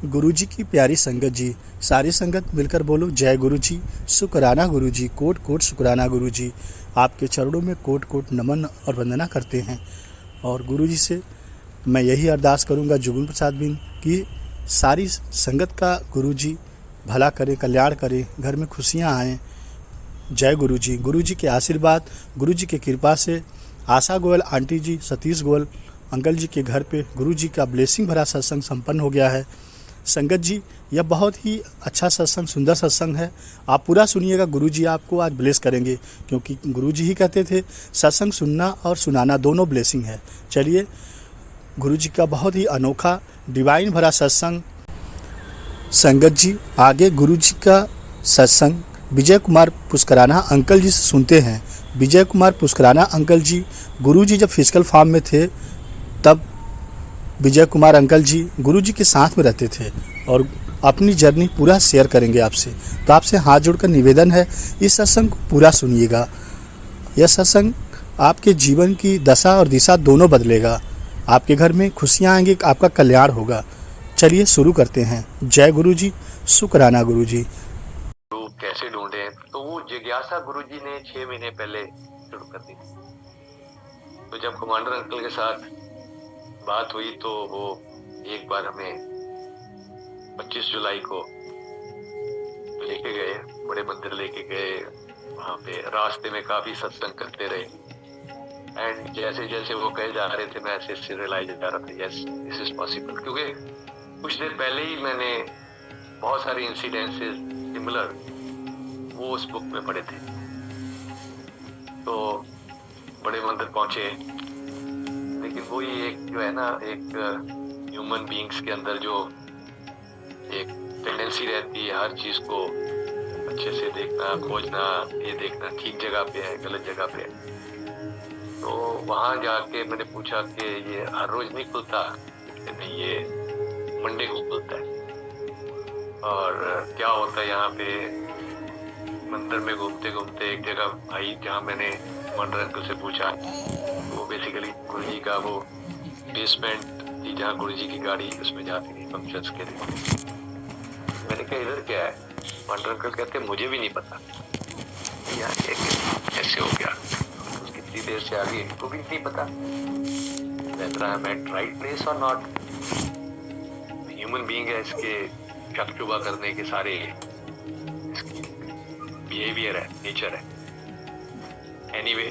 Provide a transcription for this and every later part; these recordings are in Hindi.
गुरुजी की प्यारी संगत जी, सारी संगत मिलकर बोलो जय गुरुजी, शुकराना गुरुजी, कोट कोट शुकराना गुरुजी। आपके चरणों में कोट कोट नमन और वंदना करते हैं। और गुरुजी से मैं यही अरदास करूंगा जुगुल प्रसाद बिन कि सारी संगत का गुरुजी भला करें, कल्याण करें, घर में खुशियां आएँ। जय गुरुजी। गुरुजी के आशीर्वाद, गुरुजी की कृपा से आशा गोयल आंटी जी, सतीश गोयल अंकल जी के घर पे गुरुजी का ब्लेसिंग भरा सत्संग संपन्न हो गया है। संगत जी, यह बहुत ही अच्छा सत्संग, सुंदर सत्संग है। आप पूरा सुनिएगा, गुरुजी आपको आज ब्लेस करेंगे, क्योंकि गुरुजी ही कहते थे सत्संग सुनना और सुनाना दोनों ब्लेसिंग है। चलिए, गुरुजी का बहुत ही अनोखा डिवाइन भरा सत्संग। संगत जी, आगे गुरुजी का सत्संग विजय कुमार पुष्कराना अंकल जी से सुनते हैं। विजय कुमार पुष्कराना अंकल जी, गुरुजी जब फिजिकल फॉर्म में थे तब विजय कुमार अंकल जी गुरुजी के साथ में रहते थे और अपनी जर्नी पूरा शेयर करेंगे आपसे। तो आपसे हाथ जोड़कर निवेदन है, इस सत्संग को पूरा सुनिएगा। यह सत्संग आपके जीवन की दशा और दिशा दोनों बदलेगा। आपके घर में खुशियाँ आएंगी, आपका कल्याण होगा। चलिए शुरू करते हैं। जय गुरुजी, शुकराना गुरुजी। तो कैसे ढूंढे, तो वो जिज्ञासा गुरुजी ने 6 महीने पहले शुरू कर दी। तो जब कमांडर अंकल के साथ बात हुई तो वो एक बार हमें 25 जुलाई को लेके गए, बड़े मंदिर लेके गए। वहां पे रास्ते में काफी सत्संग करते रहे एंड जैसे जैसे वो कहे जा रहे थे मैं ऐसे रियलाइज जा रहा था यस दिस इज पॉसिबल, क्योंकि कुछ देर पहले ही मैंने बहुत सारे इंसिडेंसेस सिमिलर वो उस बुक में पढ़े थे। तो बड़े मंदिर पहुंचे, लेकिन वही एक जो है ना, एक ह्यूमन बीइंग्स के अंदर जो एक टेंडेंसी रहती है हर चीज को अच्छे से देखना, खोजना, ये देखना ठीक जगह पे है गलत जगह पे है। तो वहां जाके मैंने पूछा कि ये हर रोज नहीं खुलता? नहीं, ये मंडे को खुलता है। और क्या होता है यहाँ पे, मंदिर में घूमते घूमते एक जगह आई जहाँ मैंने मंडर अंकल से पूछा, वो बेसिकली गुरुजी का वो बेसमेंट थी जहाँ गुरुजी की गाड़ी उसमें जाती थी फंक्शंस के लिए। मैंने कहा इधर क्या है? मंडर अंकल कहते मुझे भी नहीं पता यार ये कैसे हो गया, कितनी देर से आ गई इनको भी नहीं पता whether I am at right place or not। Human being है, इसके शक शुबा करने के सारे बिहेवियर है, नेचर है। एनीवे,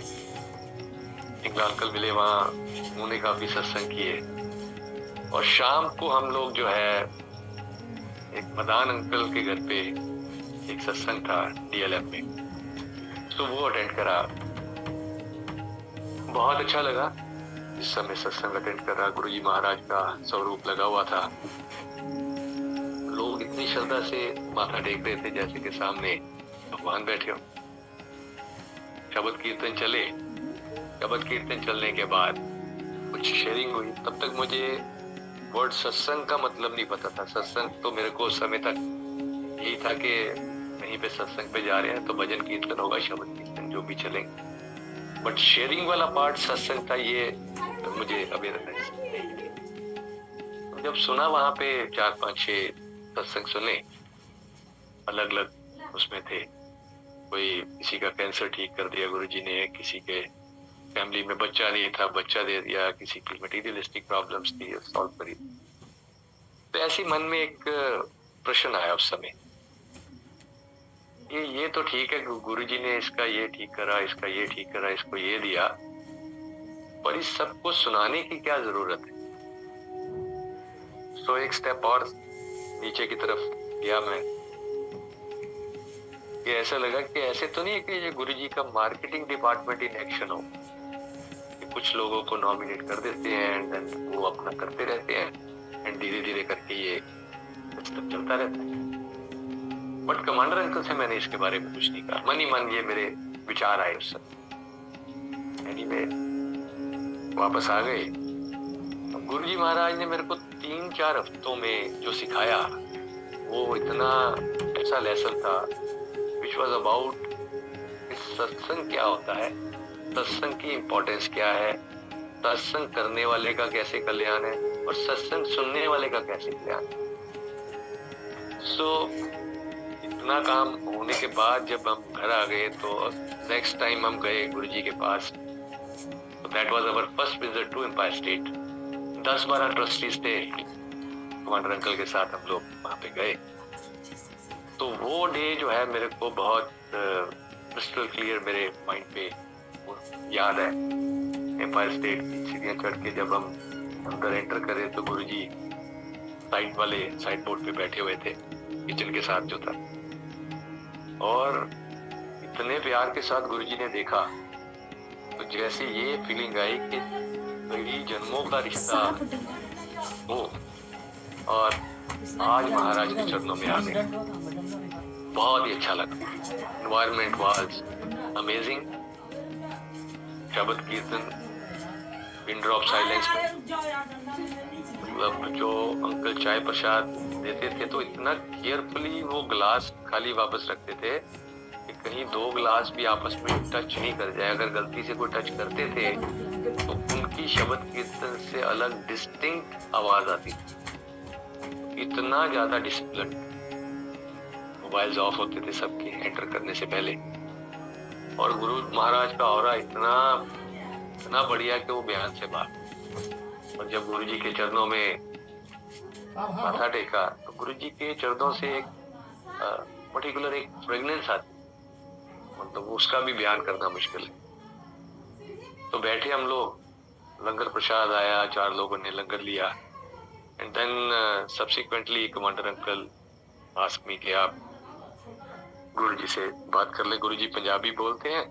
अंकल मिले वहाँ, उन्होंने काफी सत्संग किए और शाम को हम लोग जो है एक मदान अंकल के घर पे एक सत्संग था DLF में, तो वो अटेंड करा। बहुत अच्छा लगा। इस समय सत्संग अटेंड कर रहा, गुरुजी महाराज का स्वरूप लगा हुआ था। लोग इतनी श्रद्धा से माथा टेक रहे थे जैसे कि सामने भगवान बैठे हो। शब्द कीर्तन चले, शब्द कीर्तन चलने के बाद कुछ शेयरिंग हुई। तब तक मुझे वर्ड सत्संग का मतलब नहीं पता था। सत्संग तो मेरे को उस समय तक यही था कि कहीं पे सत्संग पे जा रहे हैं तो भजन कीर्तन होगा, शब्द कीर्तन जो भी चलेंगे, बट शेयरिंग वाला पार्ट सत्संग था ये तो मुझे अवेयरनेस नहीं थी। तो जब सुना वहां पे 4-5-6 सत्संग सुने, अलग अलग उसमें थे। कोई किसी का कैंसर ठीक कर दिया गुरुजी ने, किसी के फैमिली में बच्चा नहीं था, बच्चा दे दिया, किसी की मटेरियलिस्टिक प्रॉब्लम्स थी, सॉल्व करी। तो ऐसी मन में एक प्रश्न आया उस समय, ये तो ठीक है गुरुजी ने इसका ये ठीक करा, इसका ये ठीक करा, इसको ये दिया, पर इस सबको सुनाने की क्या जरूरत है? तो एक स्टेप और नीचे की तरफ गया मैं। ये ऐसा लगा कि ऐसे तो नहीं है कि ये गुरुजी का मार्केटिंग डिपार्टमेंट इन एक्शन हो, कि कुछ लोगों को नॉमिनेट कर देते हैं एंड देन वो अपना करते रहते हैं एंड धीरे धीरे करके ये सिस्टम चलता रहता है। बट कमांडर अंकल से मैंने इसके बारे में कुछ नहीं कहा, मन ही मन ये मेरे विचार आए उस समय। एनीवे, वापस आ गए। गुरुजी महाराज ने मेरे को 3-4 हफ्तों में जो सिखाया वो इतना ऐसा लेसन था which was about सत्संग क्या होता है, सत्संग की इम्पोर्टेंस क्या है, सत्संग करने वाले का कैसे कल्याण है और सत्संग सुनने वाले का कैसे कल्याण है। सो इतना काम होने के बाद जब हम घर आ गए तो नेक्स्ट टाइम हम गए गुरुजी के पास, तो that was our first visit to Empire State. 10-12 trustees थे, कमांडर अंकल के साथ हम लोग वहाँ पे गए। तो वो डे जो है मेरे को बहुत क्रिस्टल क्लियर मेरे माइंड पे याद है। एम्पायर स्टेट की सीढ़ियाँ चढ़ के जब हम अंदर एंटर करे तो गुरुजी साइड बोर्ड पे बैठे हुए थे, किचन के साथ जो था, और इतने प्यार के साथ गुरुजी ने देखा तो जैसे ये फीलिंग आई कि कई जन्मों का रिश्ता हो और आज महाराज के चरणों में आ गए। बहुत ही अच्छा लगा। Environment was amazing. शब्द कीर्तन, पिन ड्रॉप साइलेंस में, मतलब जो अंकल चाय प्रसाद देते थे तो इतना केयरफुली वो ग्लास खाली वापस रखते थे कि कहीं 2 ग्लास भी आपस में टच नहीं कर जाए। अगर गलती से कोई टच करते थे तो उनकी शब्द कीर्तन से अलग डिस्टिंक्ट आवाज आती थी। इतना ज्यादा डिसिप्लिन। मोबाइल्स ऑफ होते थे सबके एंटर करने से पहले, और गुरु महाराज का ऑरा इतना बढ़िया कि वो बयान से बाहर। और जब गुरुजी के चरणों में माथा टेका तो गुरुजी के चरणों से एक पर्टिकुलर एक फ्रेगनेंस आती, मतलब उसका भी बयान करना मुश्किल है। तो बैठे हम लोग, लंगर प्रसाद आया, 4 लोगों ने लंगर लिया, and then subsequently commander uncle ask me कि आप गुरुजी से बात कर ले। गुरुजी पंजाबी बोलते हैं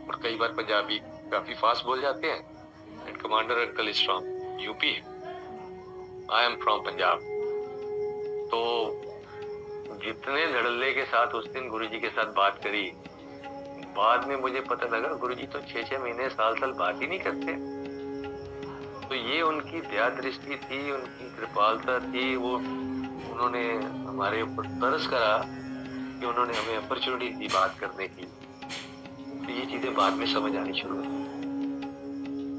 और कई बार पंजाबी काफी फास्ट बोल जाते हैं। And commander uncle is from UP, I am from Punjab. तो जितने धड़ल्ले के साथ उस दिन गुरुजी के साथ बात करी, बाद में मुझे पता लगा गुरुजी तो 6-6 महीने साल बात ही नहीं करते। तो ये उनकी दया दृष्टि थी, उनकी कृपालता थी। वो उन्होंने हमारे ऊपर तरस करा कि उन्होंने हमें अपॉर्चुनिटी दी बात करने की। तो ये चीजें बाद में समझ आनी शुरू हुई।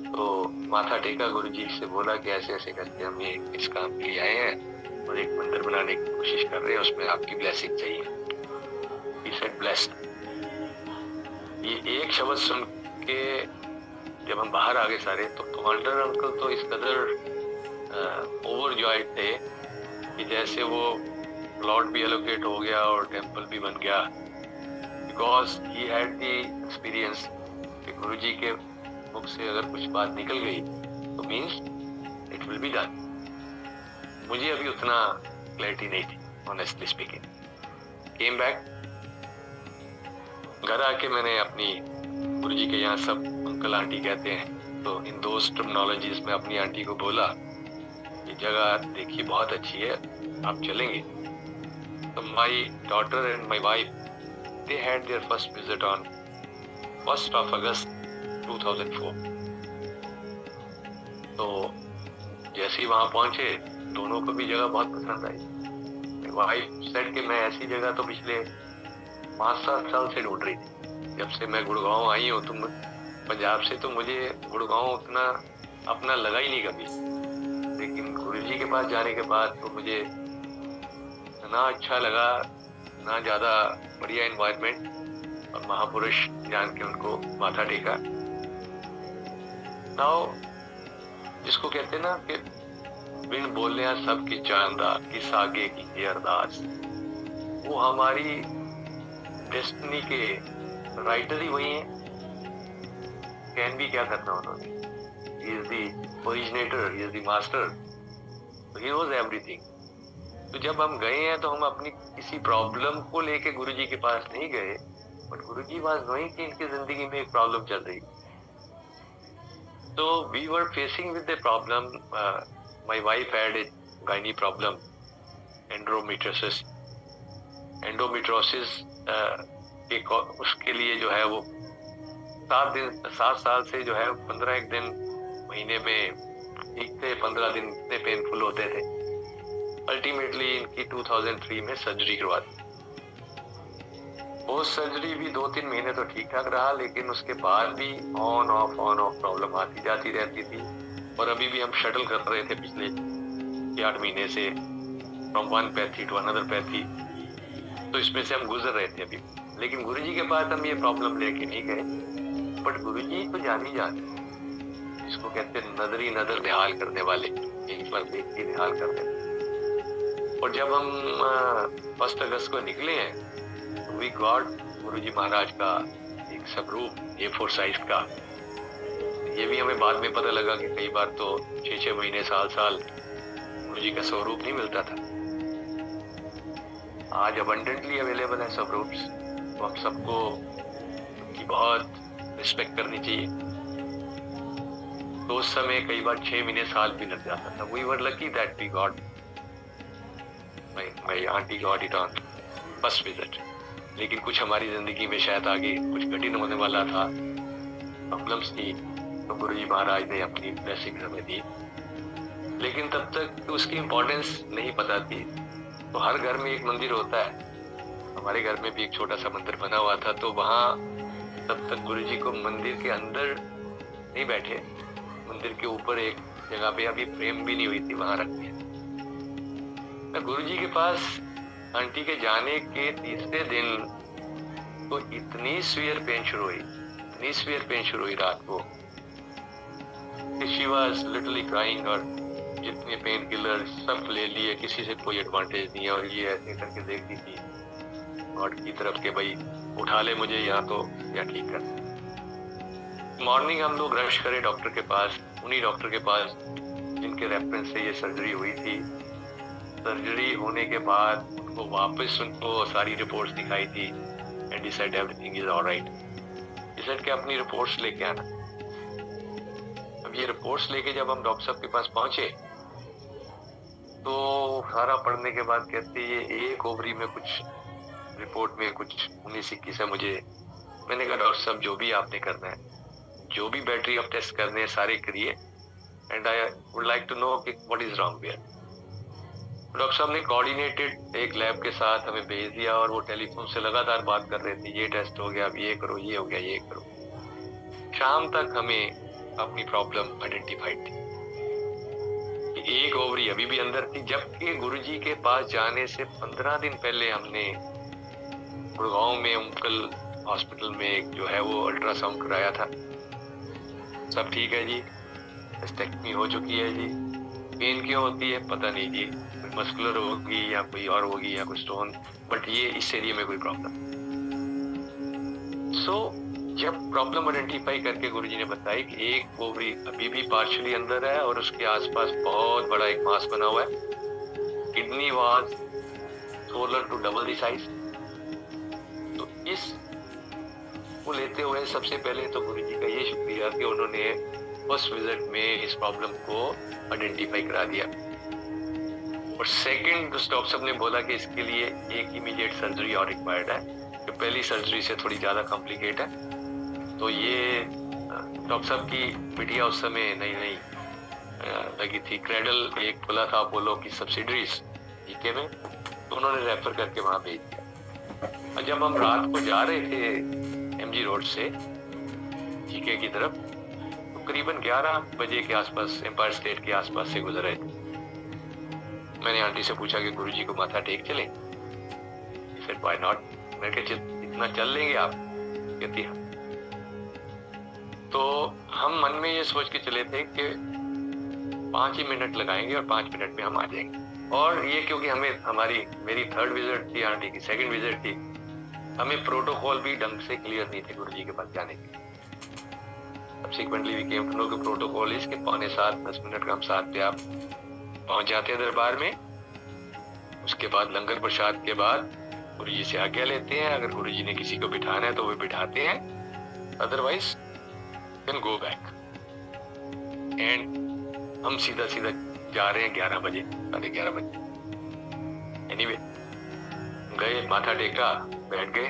तो माथा टेका, गुरुजी से बोला कि ऐसे ऐसे करके हम ये इस काम के लिए आए हैं और एक मंदिर बनाने की कोशिश कर रहे हैं, उसमें आपकी ब्लेसिंग चाहिए। He said blessed। ये एक शब्द सुन के जब हम बाहर आ गए सारे, तो कमांडर अंकल तो इस कदर ओवरजॉयड थे कि जैसे वो प्लॉट भी एलोकेट हो गया और टेम्पल भी बन गया, because he had the experience कि गुरुजी के मुख से अगर कुछ बात निकल गई तो means it will be done. मुझे अभी उतना क्लैरिटी नहीं थी, ऑनेस्टली स्पीकिंग। केम बैक, घर आके मैंने अपनी गुरुजी के यहाँ सब अंकल आंटी कहते हैं, तो इन दो टर्मिनोलॉजीज में अपनी आंटी को बोला ये जगह देखिए बहुत अच्छी है, आप चलेंगे। तो my daughter and my wife they had there first visit on 1st of August 2004। तो जैसे ही वहां पहुंचे दोनों को भी जगह बहुत पसंद आई। वाइफ सेड कि मैं ऐसी जगह तो पिछले 5-7 साल से ढूंढ रही थी। जब से मैं गुड़गांव आई हूँ तुम पंजाब से, तो मुझे गुड़गांव उतना अपना लगा ही नहीं कभी, लेकिन गुरुजी के पास जाने के बाद तो मुझे इतना अच्छा लगा, इतना ज्यादा बढ़िया एनवायरनमेंट, और महापुरुष जान के उनको माथा टेका। नाउ जिसको कहते हैं ना कि बिन बोलिया सब की जानदा किस आगे की अरदास, वो हमारी डेस्टिनी के राइटर ही वही हैं। कैन भी क्या करना उन्होंने, he is the originator, he is the master, he knows everything. तो जब हम गए हैं तो हम अपनी किसी प्रॉब्लम को लेके गुरुजी के पास नहीं गए, बट गुरुजी वाज नोइंग कि इनकी जिंदगी में एक प्रॉब्लम चल रही। तो we were facing with the problem. My wife had a gynae problem, endometriosis. उसके लिए जो है वो 7 साल से जो है 15 दिन महीने में एक थे, 15 दिन इतने पेनफुल होते थे। अल्टीमेटली इनकी 2003 में सर्जरी करवा दी। वो सर्जरी भी 2-3 महीने तो ठीक ठाक रहा, लेकिन उसके बाद भी ऑन ऑफ प्रॉब्लम आती जाती रहती थी। और अभी भी हम शटल कर रहे थे पिछले 8 महीने से from one pathy to another pathy, तो इसमें से हम गुजर रहे थे अभी। लेकिन गुरुजी के पास हम ये प्रॉब्लम लेके नहीं गए, बट गुरुजी तो जान ही जाते, इसको कहते हैं नजरी नजर निहाल करने वाले, एक बार देख के निहाल कर देते। और जब हम 1 अगस्त को निकले हैं, वी गॉट गुरुजी महाराज का एक स्वरूप A4 साइज का। ये भी हमें बाद में पता लगा कि कई बार तो 6-6 महीने साल गुरुजी का स्वरूप नहीं मिलता था। आज अबंडेंटली अवेलेबल है स्वरूप्स, तो हम सबको उनकी बहुत रिस्पेक्ट करनी चाहिए। तो उस समय कई बार 6 महीने साल भी लग जाता था। We were lucky that we got, my aunty got it on first visit. लेकिन कुछ हमारी जिंदगी में शायद आगे कुछ कठिन होने वाला था, प्रॉब्लम्स थी, तो गुरुजी महाराज ने अपनी ब्लेसिंग हमें दी। लेकिन तब तक उसकी इम्पोर्टेंस नहीं पता थी। तो हर घर में एक मंदिर होता है, हमारे घर में भी एक छोटा सा मंदिर बना हुआ था। तो वहाँ तब तक गुरुजी को मंदिर के अंदर नहीं बैठे, मंदिर के ऊपर एक जगह पे अभी फ्रेम भी नहीं हुई थी, वहां रख दिया। मैं गुरुजी के पास आंटी के जाने के तीसरे दिन तो इतनी सीवियर पेन शुरू हुई रात को, शी वाज लिटरली क्राइंग। और जितने पेन किलर सब ले लिए, किसी से कोई एडवांटेज नहीं है। और ये ऐसे करके देखती थी गॉड की तरफ के भाई उठा ले मुझे यहाँ तो या ठीक कर। मॉर्निंग हम लोग रश करे डॉक्टर के पास, उन्हीं डॉक्टर के पास जिनके रेफरेंस से ये सर्जरी हुई थी। सर्जरी होने के बाद उनको वापस उनको सारी रिपोर्ट्स दिखाई थी and he said everything is alright. He said कि अपनी रिपोर्ट्स लेके आना। अब ये रिपोर्ट्स लेके जब हम डॉक्टर साहब के पास पहुंचे तो सारा पढ़ने के बाद कहते ये एक ओवरी में कुछ रिपोर्ट में कुछ 19-21 है मुझे। मैंने कहा डॉक्टर साहब जो भी आपने करना है, जो भी बैटरी ऑफ टेस्ट करने हैं सारे करिए, and I would like to know कि what is wrong where. Doctor साहब ने कोऑर्डिनेटेड एक लैब के साथ हमें भेज दिया और वो टेलीफोन से लगातार बात कर रहे थे, ये टेस्ट हो गया, अब ये करो, ये हो गया, ये करो। शाम तक हमें अपनी प्रॉब्लम आइडेंटिफाइड थी। एक ओवरी अभी भी अंदर थी, जबकि गुरुजी के पास जाने से 15 दिन पहले हमने गुड़गांव में उमकल हॉस्पिटल में एक जो है वो अल्ट्रासाउंड कराया था। सब ठीक है जी, हिस्टेक्टमी हो चुकी है जी। पेन क्यों होती है पता नहीं जी, मस्कुलर होगी या कोई और होगी या कोई स्टोन, बट ये इस एरिया में कोई प्रॉब्लम। सो जब प्रॉब्लम आइडेंटिफाई करके गुरुजी ने बताया कि एक ओवरी अभी भी पार्शियली अंदर है और उसके आसपास बहुत बड़ा एक मास बना हुआ है। Kidney was swollen to double the size. तो इस को लेते हुए सबसे पहले तो गुरुजी का ये शुक्रिया कि उन्होंने फर्स्ट विजिट में इस प्रॉब्लम को आइडेंटिफाई करा दिया। और सेकंड डॉक्टर साहब ने बोला कि इसके लिए एक इमीडिएट सर्जरी और रिक्वायर्ड है, जो पहली सर्जरी से थोड़ी ज़्यादा कॉम्प्लिकेट है। तो ये डॉक्टर साहब की बिटिया उस समय नई लगी थी, क्रेडल एक खुला था अपोलो की सब्सिडरीज जीके में, तो उन्होंने रेफर करके वहाँ भेज दिया। और जब हम रात को जा रहे थे MG रोड से जीके की तरफ, तो करीबन 11 बजे के आसपास एम्पायर स्टेट के आसपास से गुजर रहे थे। मैंने आंटी से पूछा कि गुरुजी को माथा टेक चले? फिर व्हाई नॉट। मैं कहा इतना चल लेंगे आप? कहती हाँ। तो हम मन में ये सोच के चले थे कि 5 ही मिनट लगाएंगे और 5 मिनट में हम आ जाएंगे। और ये क्योंकि मेरी 3rd विजिट थी, आंटी की 2nd विजिट थी, हमें प्रोटोकॉल भी ढंग से क्लियर नहीं थे गुरुजी के पास जाने के। Subsequently we came to know कि प्रोटोकॉल इस के 7:45-10 मिनट का हम साथ पे आप पहुंच जाते हैं दरबार में। उसके बाद लंगर प्रसाद के बाद गुरुजी से आज्ञा लेते हैं। अगर गुरुजी ने किसी को बिठाना है तो वो बिठाते हैं, otherwise can go back. And हम सीधा जा रहे हैं 11 बजे, 11:30 बजे। एनीवे गए, माथा टेका, बैठ गए।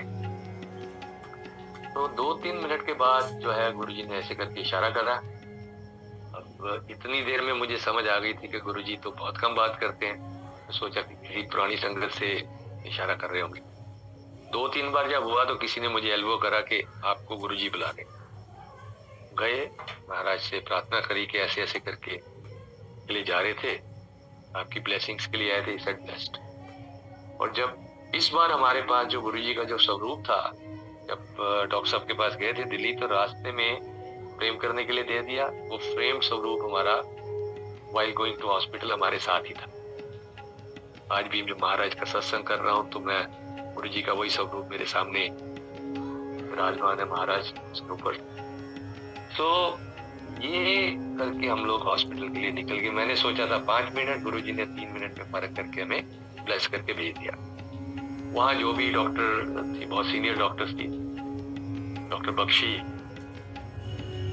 तो 2-3 मिनट के बाद जो है गुरुजी ने ऐसे करके इशारा करा। अब इतनी देर में मुझे समझ आ गई थी कि गुरुजी तो बहुत कम बात करते हैं। तो सोचा कि किसी पुरानी संगत से इशारा कर रहे होंगे। 2-3 बार जब हुआ तो किसी ने मुझे एल्बो करा कि आपको गुरुजी बुला रहे। गए, महाराज से प्रार्थना करी कि ऐसे ऐसे करके ले जा रहे थे। आपकी ब्लेसिंग्स के लिए आए थे, सेड ब्लेस्ड। और जब इस बार हमारे पास जो गुरुजी का जो स्वरूप था, जब डॉक्टर साहब के पास गए थे दिल्ली, तो रास्ते में फ्रेम करने के लिए दे दिया। वो फ्रेम स्वरूप हमारा वाइल गोइंग टू हॉस्पिटल हमारे साथ ही था। आज भी जब महाराज का सत्संग कर रहा हूँ तो मैं गुरुजी का वही स्वरूप मेरे सामने विराजमान है, महाराज उसके ऊपर। तो ये करके हम लोग हॉस्पिटल के लिए निकल गए। मैंने सोचा था 5 मिनट, गुरुजी ने 3 मिनट में फर्क करके हमें ब्लेस करके भेज दिया। वहाँ जो भी डॉक्टर थी, बहुत सीनियर डॉक्टर्स थी, डॉक्टर बख्शी,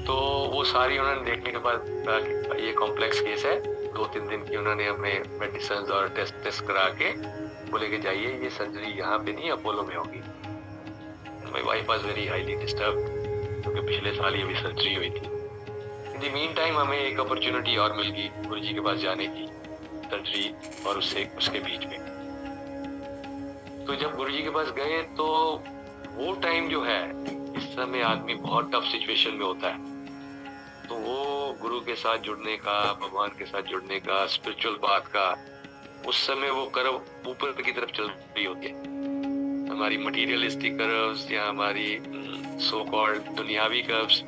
तो वो सारी उन्होंने देखने के बाद कहा कि ये कॉम्प्लेक्स केस है। 2-3 दिन की उन्होंने हमें मेडिसिन और टेस्ट करा के बोले कि जाइए, ये सर्जरी यहाँ पे नहीं अपोलो में होगी। My wife was very highly disturbed, क्योंकि पिछले साल ही अभी सर्जरी हुई थी। इन द मीन टाइम हमें एक अपॉर्चुनिटी और मिल गई गुरुजी के पास जाने की, सर्जरी और उसके बीच में। तो जब गुरुजी के पास गए तो वो टाइम जो है, इस समय आदमी बहुत टफ सिचुएशन में होता है, तो वो गुरु के साथ जुड़ने का, भगवान के साथ जुड़ने का, स्पिरिचुअल बात का, उस समय वो कर्व ऊपर की तरफ चल रही होती है। हमारी मटीरियलिस्टिक कर्व्स या हमारी सो कॉल्ड दुनियावी कर्व्स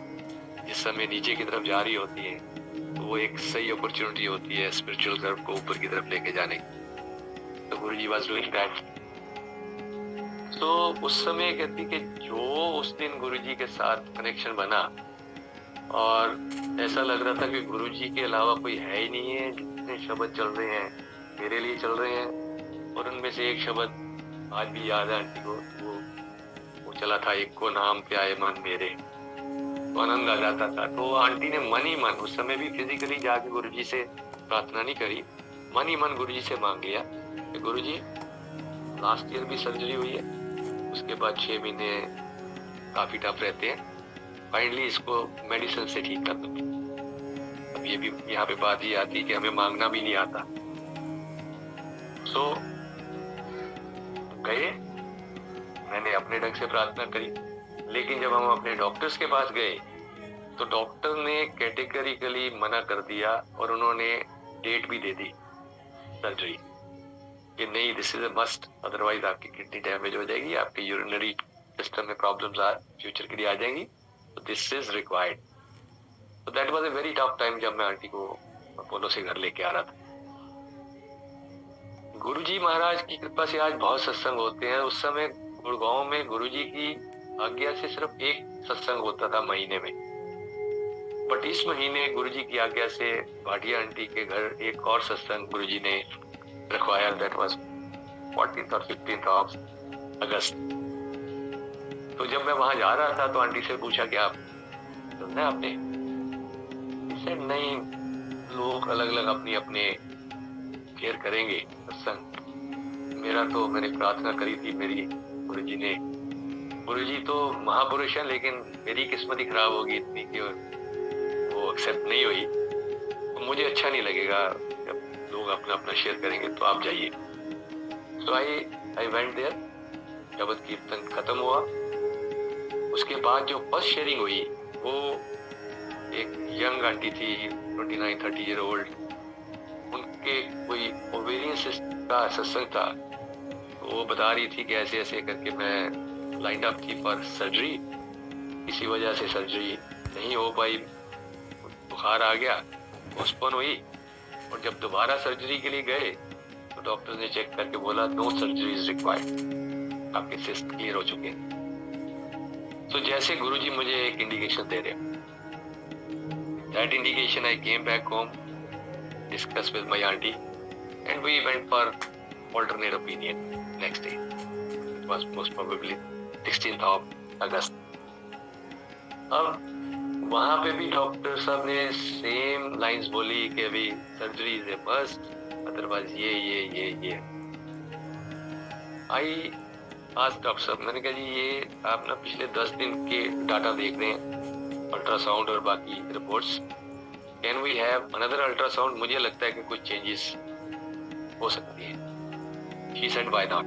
जिस समय नीचे की तरफ जा रही होती है, तो वो एक सही अपॉर्चुनिटी होती है स्पिरिचुअल कर्व को ऊपर की तरफ लेके जाने की। तो गुरुजी वाज डूइंग दैट। तो उस समय कहती कि जो उस दिन गुरुजी के साथ कनेक्शन बना, और ऐसा लग रहा था कि गुरुजी के अलावा कोई है ही नहीं है। जितने शब्द चल रहे हैं मेरे लिए चल रहे हैं, और उनमें से एक शब्द आज भी याद है आंटी को, वो चला था, एक को नाम पे आए मन मेरे, तो आनंद आ जाता था। तो आंटी ने मन ही मन, उस समय भी फिजिकली जाके गुरुजी से प्रार्थना नहीं करी, मन ही मन गुरुजी से मांग लिया कि गुरुजी लास्ट ईयर भी सर्जरी हुई है, उसके बाद 6 महीने काफी टफ रहते हैं, फाइनली इसको मेडिसिन से ठीक कर दो। अब ये भी यहाँ पे बात ये आती है कि हमें मांगना भी नहीं आता। सो गए, मैंने अपने ढंग से प्रार्थना करी, लेकिन जब हम अपने डॉक्टर्स के पास गए तो डॉक्टर ने कैटेगरिकली मना कर दिया, और उन्होंने डेट भी दे दी सर्जरी कि नहीं, this is a must, otherwise आपकी किडनी डैमेज हो जाएगी, आपके यूरिनरी सिस्टम में प्रॉब्लम्स फ्यूचर के लिए आ जाएंगी, तो दिस इज रिक्वायर्ड। तो that was a very tough time जब मैं आंटी को अपोलो से घर लेके आ रहा था। गुरुजी महाराज की कृपा से आज बहुत सत्संग होते हैं। उस समय गुड़गांव में गुरुजी की आज्ञा से सिर्फ एक सत्संग होता था महीने में, बट इस महीने गुरुजी की आज्ञा से भाटिया आंटी के घर एक और सत्संग गुरुजी ने रखवाया। दैट वाज 14th और 15th ऑफ अगस्त। तो जब मैं वहां जा रहा था तो आंटी से पूछा कि आप सुनना है आपने? नहीं, लोग अलग अलग अपनी अपने शेयर करेंगे सत्संग। मेरा तो मैंने प्रार्थना करी थी, मेरी गुरुजी ने, गुरुजी तो महापुरुष है, लेकिन मेरी किस्मत ही खराब होगी इतनी कि वो एक्सेप्ट नहीं हुई। तो मुझे अच्छा नहीं लगेगा जब लोग अपना अपना शेयर करेंगे, तो आप जाइए। सो आई वेंट देयर। जब कीर्तन खत्म हुआ, उसके बाद जो फर्स्ट शेयरिंग हुई, वो एक यंग आंटी थी, 29-30 ईयर ओल्ड, उनके कोई ओवेरियन सिस्ट का सत्संग था। तो वो बता रही थी कि ऐसे ऐसे करके मैं लाइंड अप थी फॉर सर्जरी, इसी वजह से सर्जरी नहीं हो पाई, बुखार आ गया, पोस्टपोन हुई, और जब दोबारा सर्जरी के लिए गए तो डॉक्टर ने चेक करके बोला नो सर्जरी इज रिक्वायर्ड, आपके सिस्ट क्लियर हो चुके हैं। तो जैसे गुरुजी मुझे एक इंडिकेशन दे रहे, that indication I came back home, discussed with my auntie, and we went for alternate opinion next day. It was most probably 16th of August. अब वहाँ पे भी डॉक्टर साहब ने सेम लाइंस बोली कि अभी surgery is a must, otherwise ये। आई आज डॉक्टर साहब, मैंने कहा जी ये आप ना पिछले 10 दिन के डाटा देख रहे हैं, अल्ट्रासाउंड और बाकी reports, can we have another ultrasound? मुझे लगता है कि कुछ चेंजेस हो सकती है। She said why not?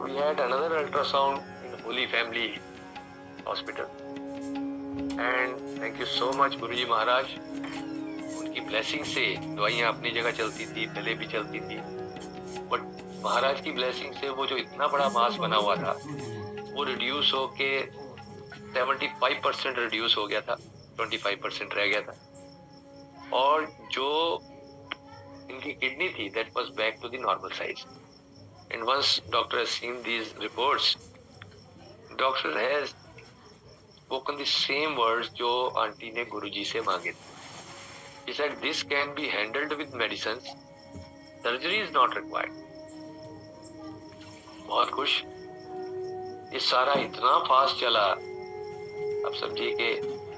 We had another ultrasound in Holy Family Hospital, and thank you so much Guruji Maharaj, उनकी ब्लेसिंग से दवाइयाँ अपनी जगह चलती थी, पहले भी चलती थी, बट महाराज की ब्लेसिंग से वो जो इतना बड़ा मास बना हुआ था वो रिड्यूस होके 75% रिड्यूस हो गया था, 25% रह गया था। और जो इनकी किडनी थी that was back to the normal size. And once doctor has seen these reports, doctor has spoken the same words जो आंटी ने गुरुजी से मांगे थे। He said this can be handled with medicines, surgery is not required। बहुत खुश। ये सारा इतना फास्ट चला, अब समझिए कि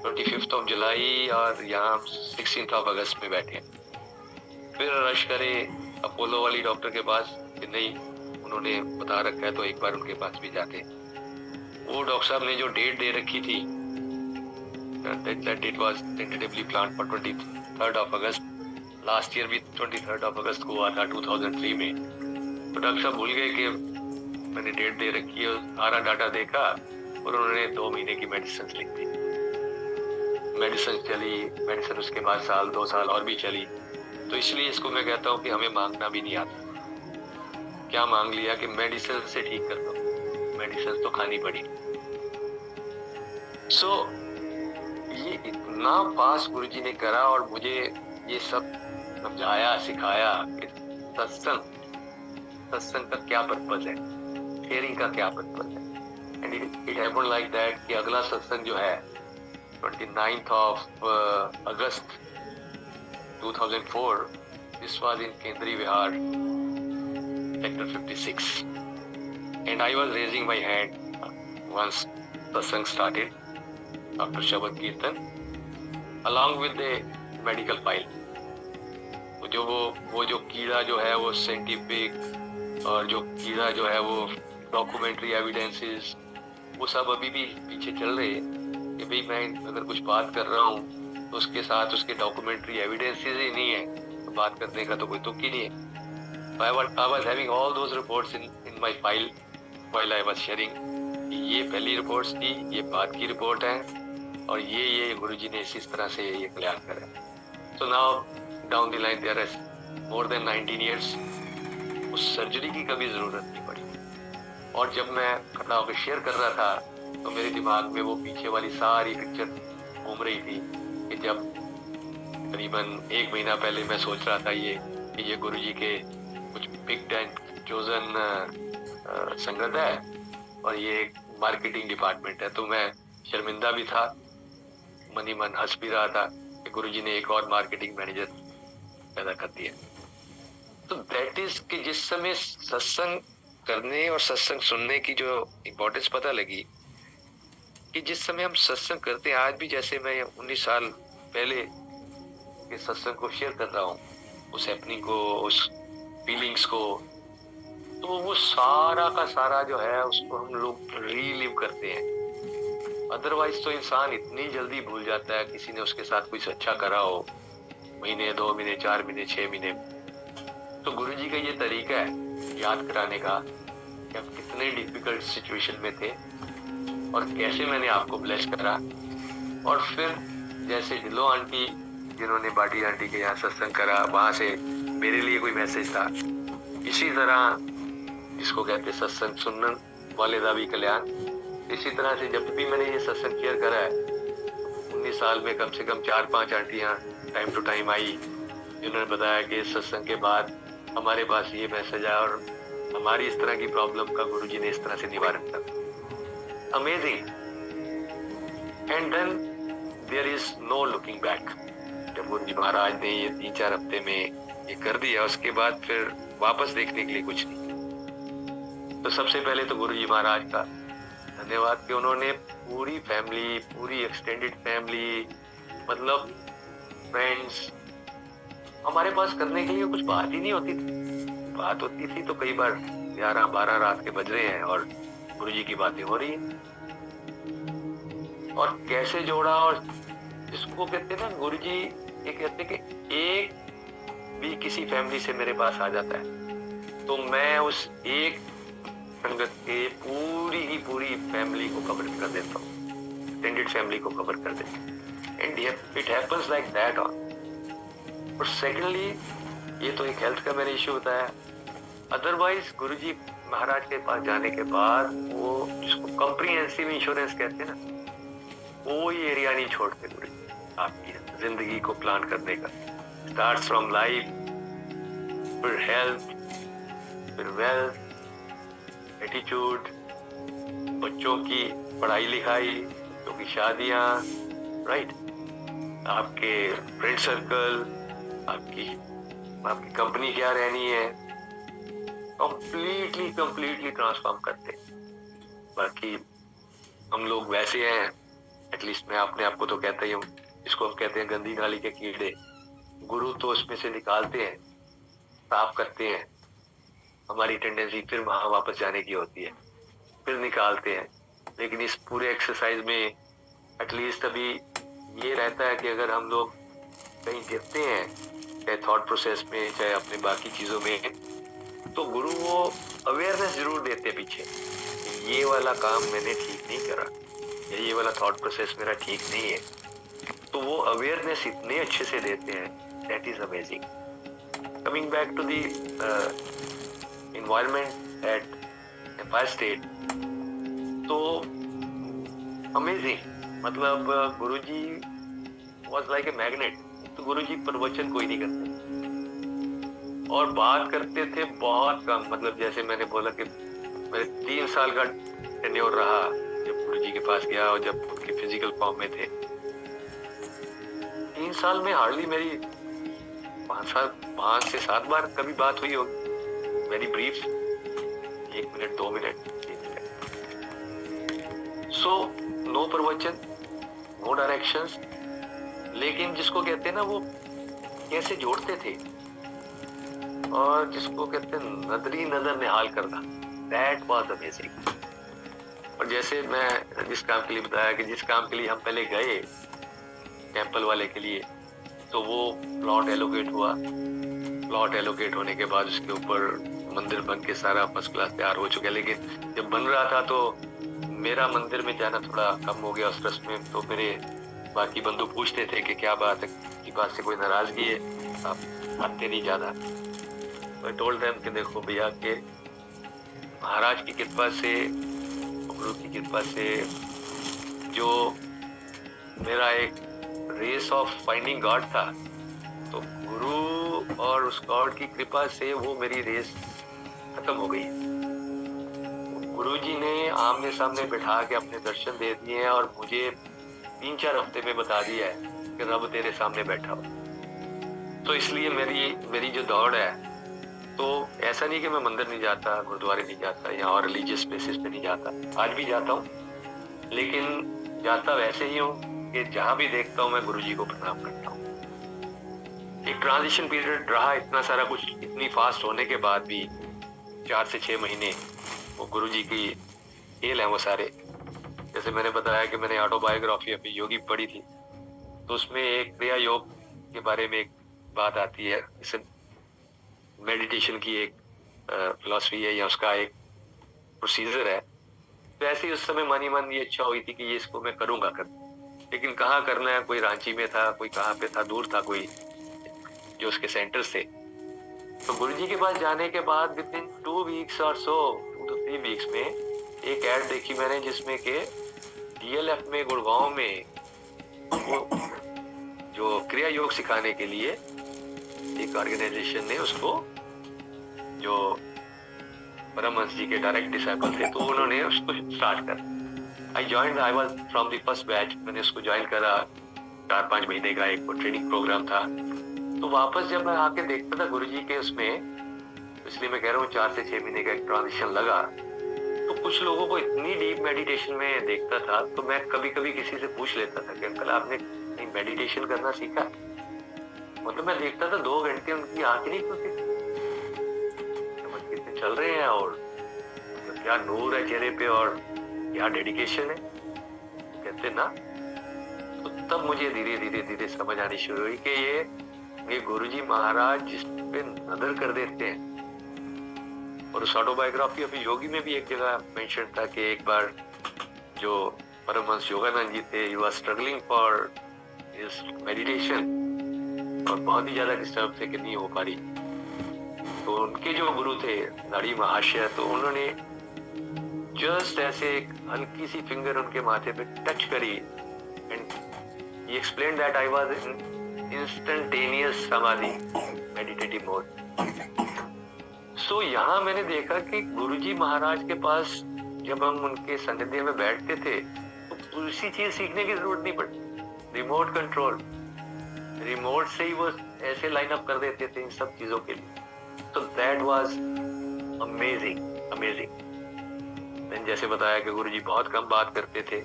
25 जुलाई और यहाँ 16 अगस्त में बैठे। फिर रश करे अपोलो वाली डॉक्टर के पास कि नहीं, उन्होंने बता रखा है तो एक बार उनके पास भी जाके। वो डॉक्टर साहब ने जो डेट दे रखी थी, that date was tentatively planned for 23rd of August। Last year भी 23rd of August को हुआ था 2003 में। तो डॉक्टर साहब भूल गए कि मैंने डेट दे रखी है, सारा डाटा देखा और उन्होंने 2 महीने की मेडिसिन लिख दी। मेडिसिन चली, मेडिसिन उसके बाद साल 2 साल और भी चली। तो इसलिए इसको मैं कहता हूँ कि हमें मांगना भी नहीं आता। क्या मांग लिया कि मेडिसिन से ठीक कर दो, मेडिसिन तो खानी पड़ी। सो ये इतना फास्ट गुरुजी ने करा और मुझे ये सब समझाया, सिखाया कि सत्संग का क्या पर्पज है, शेयरिंग का क्या पर्पज है। And it happened like that कि अगला सत्संग जो है 29th of August 2004, this was in Kendri Vihar, sector 56, and I was raising my hand once satsang started after Shabad Kirtan along with the medical file। जो वो जो कीड़ा जो है वो साइंटिफिक और जो कीड़ा जो है वो डॉक्यूमेंट्री एविडेंसेस, वो सब अभी भी पीछे चल रहे हैं कि भाई मैं अगर कुछ बात कर रहा हूँ तो उसके साथ उसके डॉक्यूमेंट्री एविडेंसेस ही नहीं है तो बात करने का तो कोई तुक ही नहीं है। I was having all those reports in my file while I was sharing। ये पहली रिपोर्ट्स थी, ये बाद की रिपोर्ट है और ये गुरुजी ने इस तरह से ये क्लियर करा। So now down the line there is more than 19 years, उस सर्जरी की कभी जरूरत नहीं पड़ी। और जब मैं खड़ा होकर शेयर कर रहा था तो मेरे दिमाग में वो पीछे वाली सारी पिक्चर घूम रही थी कि जब करीबन 1 महीना पहले मैं सोच रहा था ये गुरुजी के कुछ पिक्ड एंड चोजन संगत है और ये मार्केटिंग डिपार्टमेंट है। तो मैं शर्मिंदा भी था, मनी मन हंस भी रहा था कि गुरुजी ने एक और मार्केटिंग मैनेजर पैदा कर दिया। तो दैट इज कि जिस समय सत्संग करने और सत्संग सुनने की जो इम्पोर्टेंस पता लगी कि जिस समय हम सत्संग करते हैं, आज भी जैसे मैं 19 साल पहले के सत्संग को शेयर कर रहा हूँ, उस हैपनिंग को, उस फीलिंग्स को, तो वो सारा का सारा जो है उसको हम लोग रीलिव करते हैं। अदरवाइज तो इंसान इतनी जल्दी भूल जाता है, किसी ने उसके साथ कुछ अच्छा करा हो, महीने, 2 महीने, 4 महीने, 6 महीने। तो गुरुजी का ये तरीका है याद कराने का कि आप कितने डिफिकल्ट सिचुएशन में थे और कैसे मैंने आपको ब्लेस करा। और फिर जैसे ढिल्लो आंटी जिन्होंने बाटी आंटी के यहाँ सत्संग करा, वहाँ से मेरे लिए कोई मैसेज था। इसी तरह जिसको कहते सत्संग सुनने वाले दा भी कल्याण, इसी तरह से जब भी मैंने ये सत्संग शेयर करा है 19 साल में कम से कम 4-5 आंटियाँ टाइम टू टाइम आई जिन्होंने बताया कि इस सत्संग के बाद हमारे पास ये मैसेज आया और हमारी इस तरह की प्रॉब्लम का गुरुजी ने इस तरह से निवारण कर। Amazing. And then there is no looking back. जब गुरुजी महाराज ने ये 3-4 हफ्ते में ये कर दिया, उसके बाद फिर वापस देखने के लिए कुछ नहीं। तो सबसे पहले तो गुरुजी महाराज का धन्यवाद कि उन्होंने पूरी फैमिली, पूरी एक्सटेंडेड फैमिली, मतलब फ्रेंड्स, हमारे पास करने के लिए कुछ बात ही नहीं होती थी। बात होती थी तो कई बार 11-12 रात के बज रहे हैं और गुरुजी की बातें हो रही है। और कैसे जोड़ा, और जिसको कहते हैं ना, गुरुजी ये कहते कि एक भी किसी फैमिली से मेरे पास आ जाता है तो मैं उस एक संगत के पूरी फैमिली को कवर कर देता हूँ, एक्सटेंडेड फैमिली को कवर कर देता हूँ। And it happens like that on. और सेकेंडली ये तो एक हेल्थ का मैंने इश्यू बताया। अदरवाइज गुरुजी महाराज के पास जाने के बाद वो जिसको कॉम्प्रिहेंसिव इंश्योरेंस कहते हैं ना, वो ये एरिया नहीं छोड़ते गुरुजी आपकी जिंदगी को प्लान करने का। स्टार्ट फ्रॉम लाइफ, फिर हेल्थ, फिर वेल्थ, एटीट्यूड, बच्चों की पढ़ाई लिखाई, बच्चों की शादियां, राइट, आपके फ्रेंड सर्कल, आपकी कंपनी क्या रहनी है, कंप्लीटली ट्रांसफॉर्म करते हैं। बाकी हम लोग वैसे हैं, एटलीस्ट मैं अपने आप को तो कहता ही हूँ, इसको हम कहते हैं गंदी नाली के कीड़े। गुरु तो उसमें से निकालते हैं, साफ करते हैं। हमारी टेंडेंसी फिर वहां वापस जाने की होती है, फिर निकालते हैं। लेकिन इस पूरे एक्सरसाइज में एटलीस्ट अभी ये रहता है कि अगर हम लोग कहीं गिरते हैं, चाहे थॉट प्रोसेस में, चाहे अपने बाकी चीजों में, तो गुरु वो अवेयरनेस जरूर देते हैं पीछे, ये वाला काम मैंने ठीक नहीं करा, या ये वाला थॉट प्रोसेस मेरा ठीक नहीं है। तो वो अवेयरनेस इतने अच्छे से देते हैं, that is amazing. Coming back to the environment at Empire State, तो अमेजिंग, मतलब Guruji was like a magnet. तो गुरुजी प्रवचन कोई नहीं करते और बात करते थे बहुत कम। मतलब जैसे मैंने बोला कि मेरे 3 साल का टेन्योर रहा जब गुरुजी के पास गया और जब उनके फिजिकल फॉर्म में थे। 3 साल में हार्डली मेरी 5 से 7 बार कभी बात हुई होगी, very brief, 1 minute, 2 minute, 3 minute. So no pravachan, no directions, लेकिन जिसको कहते हैं ना, वो कैसे जोड़ते थे, और जिसको कहते हैं नजरी नजर निहाल करना, दैट वाज अमेजिंग। और जैसे मैं जिस काम के लिए बताया कि जिस काम के लिए हम पहले गए टेम्पल वाले के लिए, तो वो प्लॉट एलोकेट हुआ। प्लॉट एलोकेट होने के बाद उसके ऊपर मंदिर बन के सारा फर्स्ट क्लास तैयार हो चुका है। लेकिन जब बन रहा था तो मेरा मंदिर में जाना थोड़ा कम हो गया उस रस्म में। तो मेरे बाकी बंधु पूछते थे कि क्या बात है, की बात से कोई नाराजगी है, आप आते नहीं ज्यादा। I told them कि देखो भैया के महाराज की कृपा से, गुरु की कृपा से, जो मेरा एक रेस ऑफ फाइंडिंग गॉड था, तो गुरु और उस गॉड की कृपा से वो मेरी रेस खत्म हो गई। गुरुजी ने आमने सामने बैठा के अपने दर्शन दे दिए हैं और मुझे 3-4 हफ्ते में बता दिया है कि रब तेरे सामने बैठा हो। तो इसलिए मेरी जो दौड़ है, तो ऐसा नहीं कि मैं मंदिर नहीं जाता, गुरुद्वारे नहीं जाता, या और रिलीजियस प्लेसेस पे नहीं जाता, आज भी जाता हूँ, लेकिन जाता वैसे ही हूँ कि जहाँ भी देखता हूँ मैं गुरुजी को प्रणाम करता हूँ। एक ट्रांजिशन पीरियड रहा, इतना सारा कुछ इतनी फास्ट होने के बाद भी 4 से 6 महीने वो गुरुजी की खेल है वो सारे। जैसे मैंने बताया कि मैंने ऑटोबायोग्राफी अभी योगी पढ़ी थी, तो उसमें एक क्रिया योग के बारे में एक बात आती है। इसे मेडिटेशन की एक फिलॉसफी है या उसका एक प्रोसीजर है। तो ऐसे ही उस समय मानी मन ये इच्छा हुई थी कि ये इसको मैं करूंगा लेकिन कहाँ करना है, कोई रांची में था, कोई कहाँ पे था, दूर था कोई जो उसके सेंटर्स थे। तो गुरुजी के पास जाने के बाद विदिन 2 वीक्स और सो 2 to 3 वीक्स में एक ऐड देखी मैंने जिसमें के DLF में गुड़गांव में वो जो क्रिया योग सिखाने के लिए एक ऑर्गेनाइजेशन ने उसको, जो परमहंस जी के डायरेक्ट डिसाइपल थे, तो उन्होंने उसको स्टार्ट कर। I was from the first batch. मैंने उसको ज्वाइन करा, 4-5 महीने का एक ट्रेनिंग प्रोग्राम था। तो वापस जब मैं आके देखता था गुरुजी के उसमें, इसलिए मैं कह रहा हूँ 4 से 6 महीने का एक ट्रांजिशन लगा। तो कुछ लोगों को इतनी डीप मेडिटेशन में देखता था, तो मैं कभी कभी किसी से पूछ लेता था कि अंकल आपने मेडिटेशन करना सीखा? मतलब मैं देखता था 2 घंटे उनकी आंखें नहीं खुलती, कितने चल रहे हैं और मतलब क्या नूर है चेहरे पे और क्या डेडिकेशन है, कहते ना। तो तब मुझे धीरे धीरे समझ आनी शुरू हुई कि ये गुरुजी महाराज जिस पे नजर कर देते हैं। और उस ऑटोबायोग्राफी ऑफ योगी में भी एक जगह मेंशन था कि एक बार जो परमहंस योगानंद जी थे, he was struggling for his meditation, और बहुत ही ज्यादा डिस्टर्ब थे कि नहीं हो पा रही। तो उनके जो गुरु थे दाढ़ी महाशय, तो उन्होंने जस्ट ऐसे एक हल्की सी फिंगर उनके माथे पे टच करी and he explained that I was in instantaneous समाधि मेडिटेटिव मोड। सो यहाँ मैंने देखा कि गुरुजी महाराज के पास जब हम उनके सानिध्य में बैठते थे तो दूसरी चीज सीखने की जरूरत नहीं पड़ती। रिमोट कंट्रोल, रिमोट से ही वो ऐसे लाइन अप कर देते थे इन सब चीजों के लिए। तो दैट वाज अमेजिंग अमेजिंग। मैंने जैसे बताया कि गुरुजी बहुत कम बात करते थे।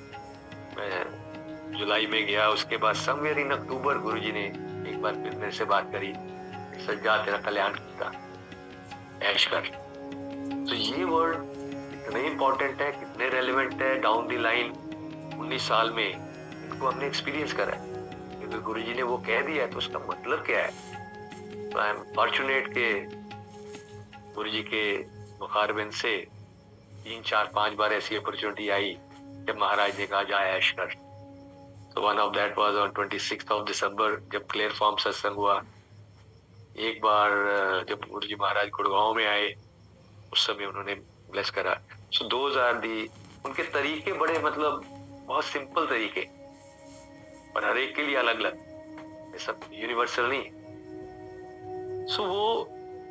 मैं जुलाई में गया, उसके बाद समवेयर इन अक्टूबर गुरुजी ने एक बार फिर मेरे से बात करी, सज्जा तेरा कल्याण किया, ऐश कर। तो ये वर्ड कितने इंपॉर्टेंट है, कितने रेलेवेंट है डाउन द लाइन 19 साल में, इनको हमने एक्सपीरियंस करा है। क्योंकि गुरुजी ने वो कह दिया है तो उसका मतलब क्या है। आई एम फॉर्चुनेट के गुरुजी के मुखारबिन से 3, 4, 5 बार ऐसी अपॉर्चुनिटी आई जब महाराज ने कहा जा ऐश कर। तो one of that was on 26 of December जब क्लियर फॉर्म सत्संग हुआ। एक बार जब गुरुजी महाराज गुड़गांव में आए उस समय उन्होंने ब्लेस करा। सो दोज आर दी, उनके तरीके बड़े मतलब बहुत सिंपल तरीके, और हर एक के लिए अलग अलग, ये सब यूनिवर्सल नहीं। सो वो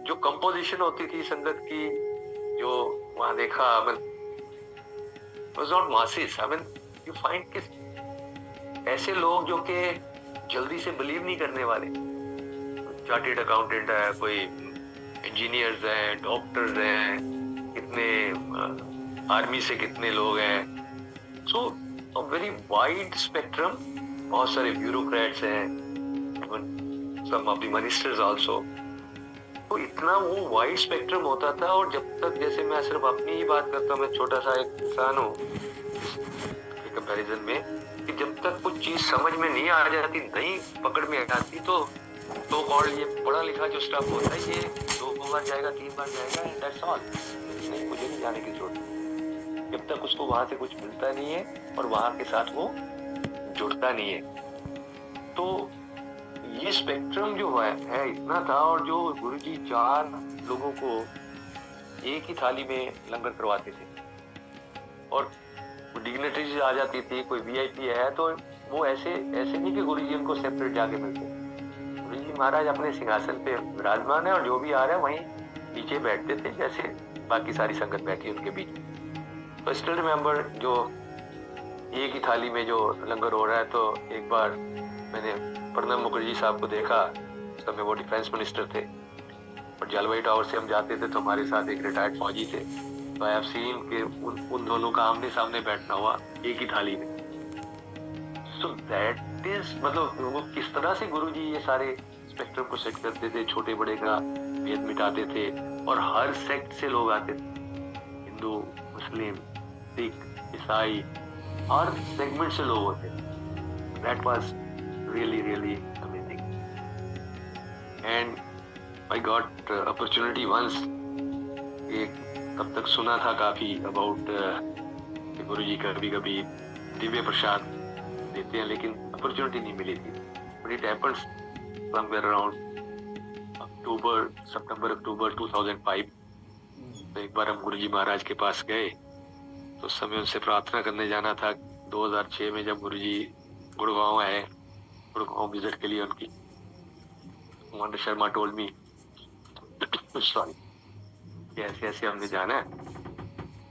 जो कंपोजिशन होती थी संगत की, जो वहां देखा, I mean was not masses. I mean you find कि ऐसे लोग जो कि जल्दी से बिलीव नहीं करने वाले, चार्टेड अकाउंटेंट है, कोई इंजीनियर्स हैं, डॉक्टर्स हैं, कितने आर्मी से कितने लोग हैं। सो अ वेरी वाइड स्पेक्ट्रम, बहुत सारे ब्यूरोक्रेट्स हैं, सम ऑफ द मिनिस्टर्स आल्सो। तो इतना वो वाइड स्पेक्ट्रम होता था। और जब तक, जैसे मैं सिर्फ अपनी ही बात करता हूँ, मैं छोटा सा एक इंसान हूँ कंपैरिजन में, कि जब तक कुछ चीज समझ में नहीं आ जाती, नहीं पकड़ में आ जाती, तो कॉल्ड ये पढ़ा लिखा जो स्टफ होता है ये 2 बार जाएगा, 3 बार जाएगा, एंड दैट्स ऑल। नहीं, मुझे नहीं जाने की जरूरत है जब तक उसको वहां से कुछ मिलता नहीं है और वहां के साथ वो जुड़ता नहीं है। तो ये स्पेक्ट्रम जो है इतना था। और जो गुरुजी 4 लोगों को एक ही थाली में लंगर करवाते थे, और डिग्निटरीज आ जाती थी, कोई वीआईपी है तो वो ऐसे नहीं कि गुरुजी उनको सेपरेट जाके मिलते। गुरुजी महाराज अपने सिंहासन पे विराजमान है और जो भी आ रहा है वहीं नीचे बैठते थे, जैसे बाकी सारी संगत बैठी उनके बीच। तो स्टिल रिमेम्बर, जो एक ही थाली में जो लंगर हो रहा है, तो एक बार मैंने प्रणब मुखर्जी साहब को देखा। उस समय वो डिफेंस मिनिस्टर थे, और जलवाई टावर से हम जाते थे तो हमारे साथ एक रिटायर्ड फौजी थे। तो आई हैव सीन कि उन दोनों का आमने सामने बैठना हुआ एक ही थाली में। सो दैट इज, मतलब वो किस तरह से गुरुजी ये सारे स्पेक्ट्रम को सेट करते थे, छोटे बड़े का भेद मिटाते थे, और हर सेक्ट से लोग आते थे, हिंदू, मुस्लिम, सिख, ईसाई, हर सेगमेंट से लोग होते थे। That was really really amazing, and I got opportunity once. एक तब तक सुना था काफी अबाउट गुरुजी कभी कभी दिव्य प्रसाद देते हैं, लेकिन अपॉर्चुनिटी नहीं मिली थी। But it happens somewhere around September October 2005। तो एक बार हम गुरुजी महाराज के पास गए, तो उस समय उनसे प्रार्थना करने जाना था। 2006 में जब गुरुजी गुड़गांव आए, गुड़गांव विजिट के लिए उनकी, commander Sharma told me sorry, ऐसे ऐसे हमने जाना है।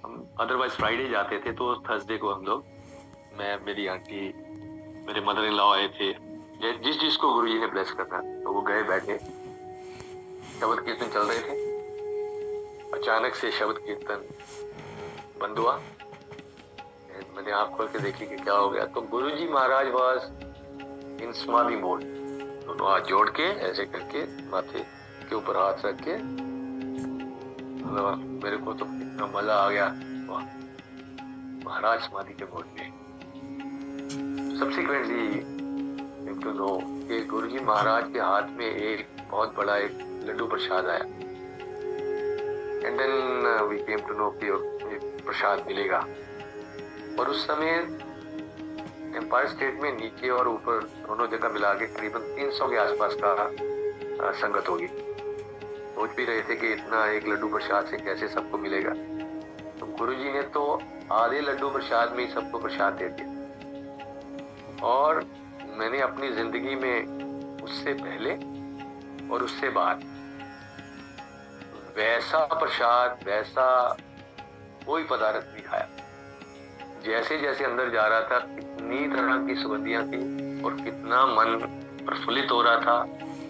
हम अदरवाइज फ्राइडे जाते थे, तो थर्सडे को हम लोग, मैं, मेरी आंटी, मेरे मदर इन लॉ आए थे, जिसको गुरुजी ने ब्लेस करना, तो वो गए, बैठे, शब्द कीर्तन चल रहे थे। अचानक से शब्द कीर्तन बंद हुआ। मैंने आँख खोल के देखी कि क्या हो गया। तो गुरुजी महाराज वाज इन समाधि मोड, दोनों हाथ जोड़ के ऐसे करके माथे के ऊपर हाथ रख के, मेरे को तो इतना मजा आ गया। वाह, महाराज समाधि के मोड में। सब्सिक्वेंटली टू नो कि गुरुजी महाराज के हाथ में एक बहुत बड़ा एक लड्डू प्रसाद आया, and then we came to know कि प्रसाद मिलेगा। और उस समय एम्पायर स्टेट में नीचे और ऊपर दोनों जगह मिला के करीबन 300 के आसपास का संगत होगी। सोच भी रहे थे कि इतना एक लड्डू प्रसाद से कैसे सबको मिलेगा, तो गुरुजी ने तो आधे लड्डू प्रसाद में ही सबको प्रसाद दे दिया। और मैंने अपनी जिंदगी में उससे पहले और उससे बाद वैसा प्रसाद, वैसा कोई पदार्थ नहीं खाया। जैसे जैसे अंदर जा रहा था कितनी तरह की सुगंधियां थी और कितना मन प्रफुल्लित हो रहा था,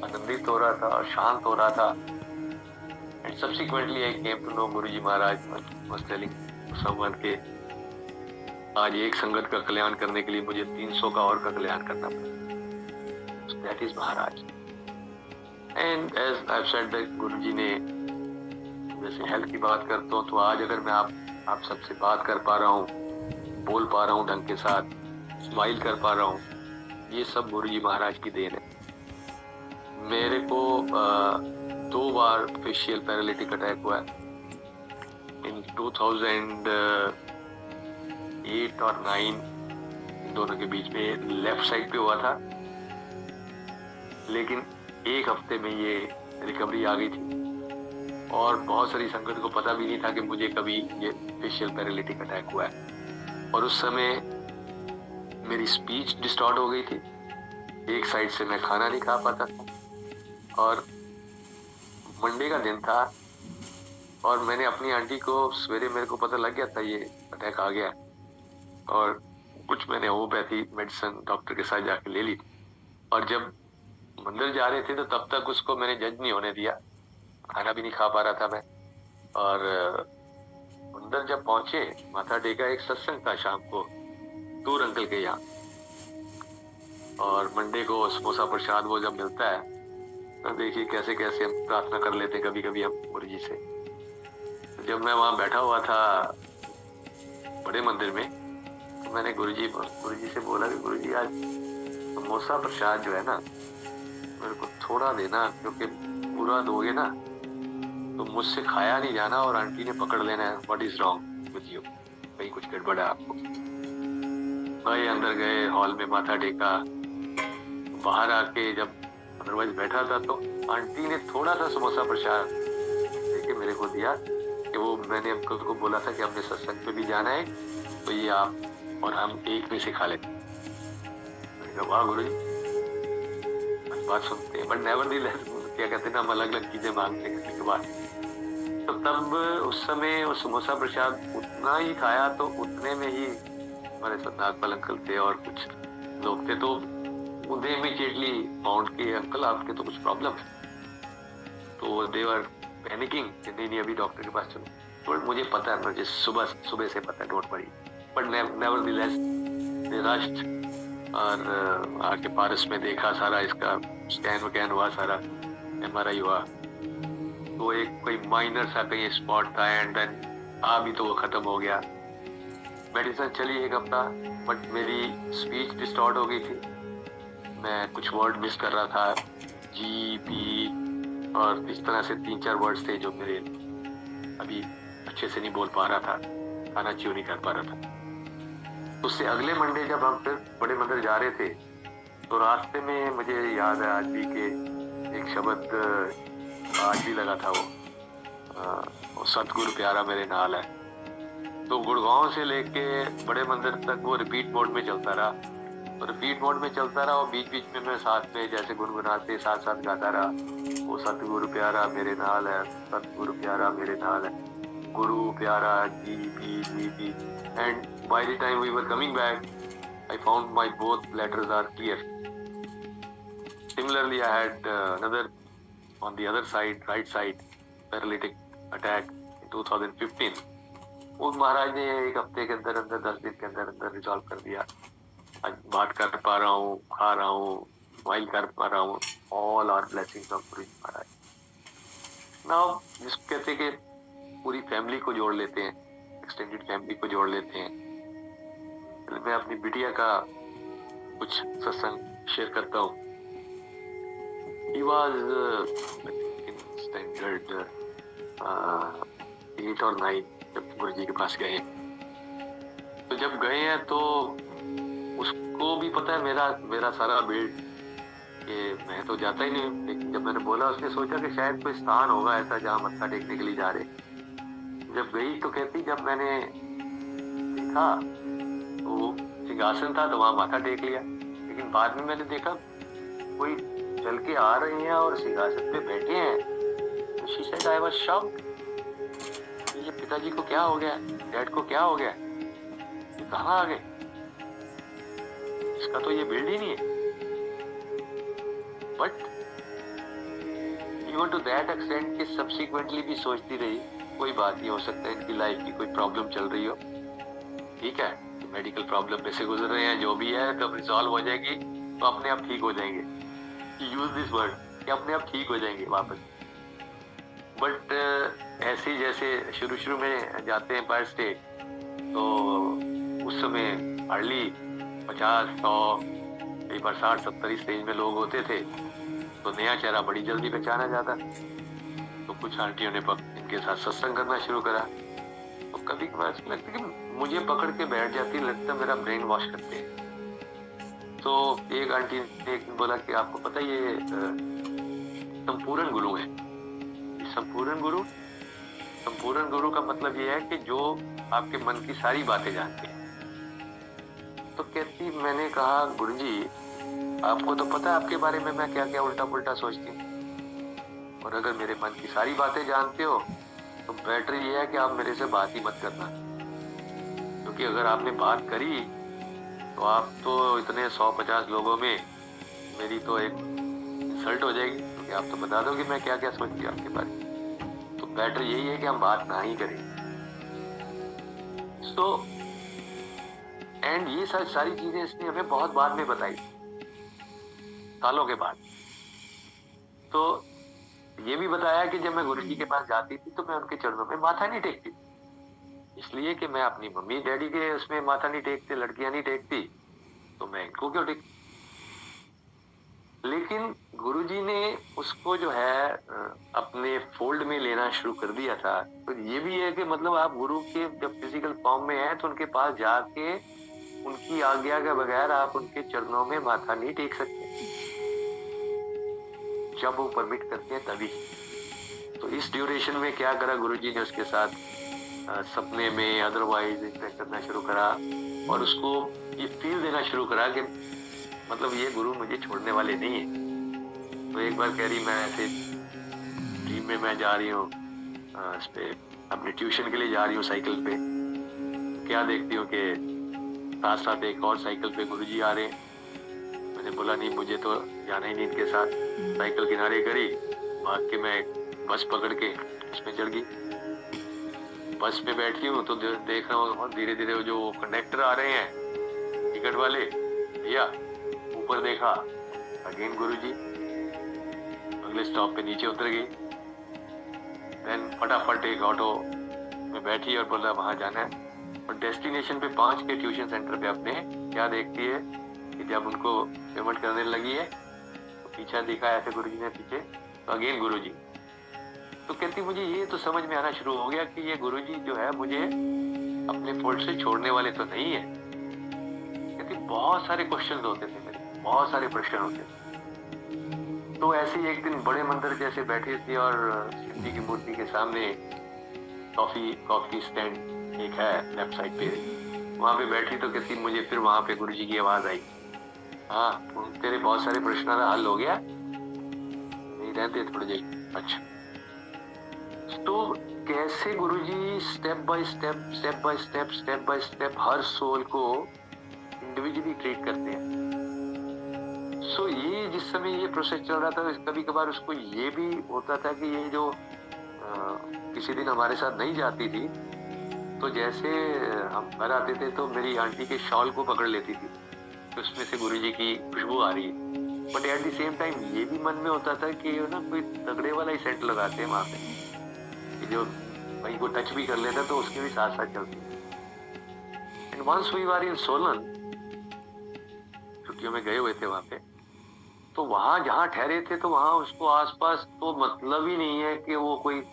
आनंदित हो रहा था और शांत हो रहा था। And subsequently I came to know Guruji Maharaj was telling someone के आज एक संगत का कल्याण करने के लिए मुझे 300 का और का कल्याण करना पड़ा। That is Maharaj. And as I said that Guruji ने, जैसे हेल्थ की बात करता हूँ तो आज अगर मैं आप सबसे बात कर पा रहा हूँ, बोल पा रहा हूँ ढंग के साथ, स्माइल कर पा रहा हूँ, ये सब गुरुजी महाराज की देन है। मेरे को 2 बार फेशियल पैरालिटिक अटैक हुआ है। इन 2008 और 9 दोनों के बीच में लेफ्ट साइड पे हुआ था, लेकिन एक हफ्ते में ये रिकवरी आ गई थी। और बहुत सारी संगत को पता भी नहीं था कि मुझे कभी ये फेशियल पैरालिटिक अटैक हुआ है। और उस समय मेरी स्पीच डिस्टॉर्ट हो गई थी, एक साइड से मैं खाना नहीं खा पाता था। और मंडे का दिन था और मैंने अपनी आंटी को सवेरे, मेरे को पता लग गया था ये अटैक आ गया, और कुछ मैंने होम्योपैथी मेडिसिन डॉक्टर के साथ जाके ले ली। और जब मंदिर जा रहे थे तो तब तक उसको मैंने जज नहीं होने दिया, खाना भी नहीं खा पा रहा था मैं। और मंदिर जब पहुंचे, माथा टेका, एक सत्संग था शाम को टूर अंकल के यहाँ, और मंडे को समोसा प्रसाद वो जब मिलता है तो देखिए कैसे कैसे हम प्रार्थना कर लेते हैं कभी कभी हम गुरुजी से। जब मैं वहाँ बैठा हुआ था बड़े मंदिर में, तो मैंने गुरुजी से बोला कि गुरुजी आज समोसा प्रसाद जो है ना मेरे को थोड़ा देना, क्योंकि पूरा दोगे ना तो मुझसे खाया नहीं जाना और आंटी ने पकड़ लेना है, what is wrong with you, कहीं कुछ गड़बड़ है आपको। भाई अंदर गए, हॉल में माथा टेका, बाहर आके जब अदरवाइज बैठा था तो आंटी ने थोड़ा सा समोसा प्रसाद देके मेरे को दिया कि वो, मैंने अंकल को बोला था कि हमने सत्संग पे भी जाना है तो ये आप और हम एक में से खा लेते। मैंने कहा वाह गुरुजी, बात सुनते हैं, बट नेवरदीलेस क्या कहते हैं ना, हम अलग अलग चीजें मांगते हैं के बाद। तो तब उस समय वो समोसा प्रसाद उतना ही खाया, तो उतने में ही हमारे साथ नागपाल अंकल थे और कुछ लोग थे, तो उन्हें इमीडिएटली फाउंड के अंकल आपके तो कुछ प्रॉब्लम है। तो दे वर पैनिकिंग कि नहीं अभी डॉक्टर के पास चलो। तो मुझे पता है, मुझे सुबह से पता है, don't worry, but nevertheless they rushed. और आके पारस में देखा, सारा इसका स्कैन वैन हुआ, सारा MRI हुआ, तो एक कोई माइनर सा कहीं स्पॉट था, एंड देन अभी तो वो खत्म हो गया। मेडिसिन चली एक हफ्ता, बट मेरी स्पीच डिस्टॉर्ट हो गई थी, मैं कुछ वर्ड मिस कर रहा था, जी पी और इस तरह से 3-4 वर्ड्स थे जो मेरे अभी अच्छे से नहीं बोल पा रहा था, खाना च्यू नहीं कर पा रहा था। उससे अगले मंडे जब हम फिर बड़े मंदिर जा रहे थे, तो रास्ते में मुझे याद है आज भी कि एक शब्द आज भी लगा था, वो सतगुरु प्यारा मेरे नाल है। तो गुड़गांव से लेके बड़े मंदिर तक वो रिपीट मोड में चलता रहा, और रिपीट मोड में चलता रहा, और बीच बीच में मैं साथ में जैसे गुनगुनाते साथ साथ गाता रहा, वो सतगुरु प्यारा मेरे नाल है, सतगुरु प्यारा मेरे नाल है, गुरु प्यारा G P. And by the time we were coming back, I found my both letters are clear. Similarly, I had another on the other side, right side, paralytic attack in 2015. वो महाराज ने एक हफ्ते के अंदर 10 दिन के अंदर रिजॉल्व कर दिया। आज बात कर पा रहा हूँ, खा रहा हूँ, स्माइल कर पा रहा हूँ, all are blessings of Guru Maharaj. Now जिसको कहते हैं कि पूरी फैमिली को जोड़ लेते हैं, एक्सटेंडेड फैमिली को जोड़ लेते हैं। मैं अपनी बिटिया का कुछ सत्संग शेयर करता हूँ। He was in standard 8 और 9 जब गुरुजी के पास गए। तो जब गए हैं तो उसको भी पता है मेरा मेरा सारा बिल्ड, कि मैं तो जाता ही नहीं हूँ। लेकिन जब मैंने बोला, उसने सोचा कि शायद कोई स्थान होगा ऐसा जहाँ मत्था टेकने के लिए जा रहे। जब गई तो कहती, जब मैंने देखा तो वो सिंहासन था तो वहां माथा टेक लिया। लेकिन बाद में मैंने देखा कोई चल के आ रहे हैं और सिंहासन पे बैठे हैं। She said I was shocked, ये पिताजी को क्या हो गया, डैड को क्या हो गया, ये कहाँ आ गए, इसका तो ये बिल्ड ही नहीं है। But even to that extent कि सब्सिक्वेंटली भी सोचती रही, कोई बात नहीं, हो सकता है इनकी लाइफ की कोई प्रॉब्लम चल रही हो, ठीक है, मेडिकल प्रॉब्लम में से गुजर रहे हैं, जो भी है कब रिजॉल्व हो जाएगी तो अपने आप ठीक हो जाएंगे। यूज दिस वर्ड कि अपने आप ठीक हो जाएंगे वापस। बट ऐसे ही जैसे शुरू में जाते हैं पर स्टेट, तो उस समय हार्डली 50-100 कई बार 60-70 स्टेज में लोग होते थे, तो नया चेहरा बड़ी जल्दी पहचाना जाता। तो कुछ आंटियों ने इनके साथ सत्संग करना शुरू करा। तो कभी कभार लगता कि मुझे पकड़ के बैठ जाती, लगता मेरा ब्रेन वॉश करते हैं। तो एक आंटी ने एक बोला कि आपको पता ये संपूर्ण गुरु है। संपूर्ण गुरु का मतलब ये है कि जो आपके मन की सारी बातें जानते हैं। तो कहती, मैंने कहा गुरुजी आपको तो पता है आपके बारे में मैं क्या क्या उल्टा पुल्टा सोचती हूँ, और अगर मेरे मन की सारी बातें जानते हो तो बेटर ये है कि आप मेरे से बात ही मत करना, क्योंकि अगर आपने बात करी तो आप तो इतने 100-50 लोगों में मेरी तो एक इंसल्ट हो जाएगी, क्योंकि आप तो बता दोगे मैं क्या क्या सोचती हूँ आपके बारे में। तो बेटर यही है कि हम बात ना ही करें। सो एंड ये सारी चीजें इसने हमें बहुत बाद में बताई, सालों के बाद। तो ये भी बताया कि जब मैं गुरुजी के पास जाती थी तो मैं उनके चरणों में माथा नहीं टेकती, इसलिए कि मैं अपनी मम्मी डैडी के उसमें माथा नहीं टेकते, लड़कियां नहीं टेकती, तो मैं इनको क्यों टेक। लेकिन गुरुजी ने उसको जो है अपने फोल्ड में लेना शुरू कर दिया था। तो ये भी है कि मतलब आप गुरु के जब फिजिकल फॉर्म में हैं तो उनके पास जाके उनकी आज्ञा के बगैर आप उनके चरणों में माथा नहीं टेक सकते, जब वो परमिट करते हैं तभी। तो इस ड्यूरेशन में क्या करा गुरुजी ने, उसके साथ सपने में अदरवाइज इंटरेक्ट करना शुरू करा, और उसको ये फील देना शुरू करा कि मतलब ये गुरु मुझे छोड़ने वाले नहीं है। तो एक बार कह रही, मैं ऐसे ड्रीम में मैं जा रही हूँ इस पे अपने ट्यूशन के लिए जा रही हूँ साइकिल पे, क्या देखती हूँ कि साथ साथ एक और साइकिल पे गुरुजी आ रहे हैं। मैंने बोला नहीं, मुझे तो जाना ही नहीं इनके साथ। साइकिल किनारे करी, भाग के मैं बस पकड़ के उसमें चढ़ गई। बस में बैठी हूँ तो देख रहा हूँ धीरे धीरे जो कंडक्टर आ रहे हैं टिकट वाले भैया, ऊपर देखा अगेन गुरुजी, अगले स्टॉप पे नीचे उतर गई। देन फटाफट एक ऑटो में बैठी और बोला वहां जाना है। और डेस्टिनेशन पे पहुंच के ट्यूशन सेंटर पे अपने क्या देखती है कि जब उनको पेमेंट करने लगी है तो पीछा देखा ऐसे गुरुजी ने पीछे, तो अगेन गुरुजी। तो कहती मुझे ये तो समझ में आना शुरू हो गया कि ये गुरुजी जो है मुझे अपने फोल्ड से छोड़ने वाले तो नहीं है। कहती बहुत सारे क्वेश्चन होते थे मेरे, बहुत सारे प्रश्न होते थे। तो ऐसे ही एक दिन बड़े मंदिर जैसे बैठे थे और शिव जी की मूर्ति के सामने कॉफी स्टैंड एक है लेफ्ट साइड पे, वहां पे बैठी। तो कहती मुझे फिर वहां पे गुरुजी की आवाज आई, हाँ तेरे बहुत सारे प्रश्नों का हल हो गया, नहीं रहते थोड़ी देर। अच्छा, तो कैसे गुरुजी स्टेप बाय स्टेप हर सोल को इंडिविजुअली ट्रीट करते हैं। सो ये जिस समय ये प्रोसेस चल रहा था, कभी कभार उसको ये भी होता था कि ये जो किसी दिन हमारे साथ नहीं जाती थी, तो जैसे हम घर आते थे तो मेरी आंटी के शॉल को पकड़ लेती थी, तो उसमें से गुरुजी की खुशबू आ रही है। But at the same time ये भी मन में होता था कि ना कोई तगड़े वाला ही सेंट लगाते हैं वहां पे, कि जो कहीं को टच भी कर लेता तो उसके भी साथ साथ चलती। एंड वंस वी वर इन सोलन, छुट्टियों में गए हुए थे वहां पे, तो वहां जहाँ ठहरे थे तो वहां उसको आसपास तो मतलब ही नहीं है कि वो कोई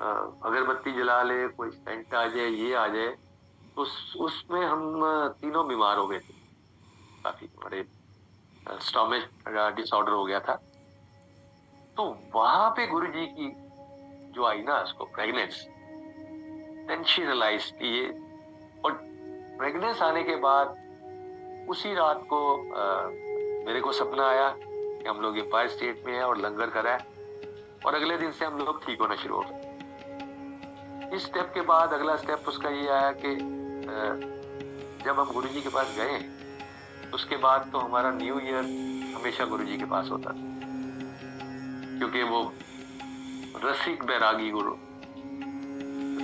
अगरबत्ती जला ले, कोई सेंट आ जाए, ये आ जाए। तो उसमें हम तीनों बीमार हो गए थे। काफी बड़े स्टोमच डिसऑर्डर हो गया था। तो वहां पे गुरुजी की जो आई ना उसको प्रेगनेंस, देन शी रियलाइज कि ये, और प्रेगनेंस आने के बाद उसी रात को मेरे को सपना आया कि हम लोग एम्पायर स्टेट में हैं और लंगर करा है, और अगले दिन से हम लोग ठीक होना शुरू हो गए। इस स्टेप के बाद अगला स्टेप उसका ये आया कि जब हम गुरुजी के पास गए उसके बाद तो हमारा न्यू ईयर हमेशा गुरुजी के पास होता था, क्योंकि वो रसिक बैरागी गुरु,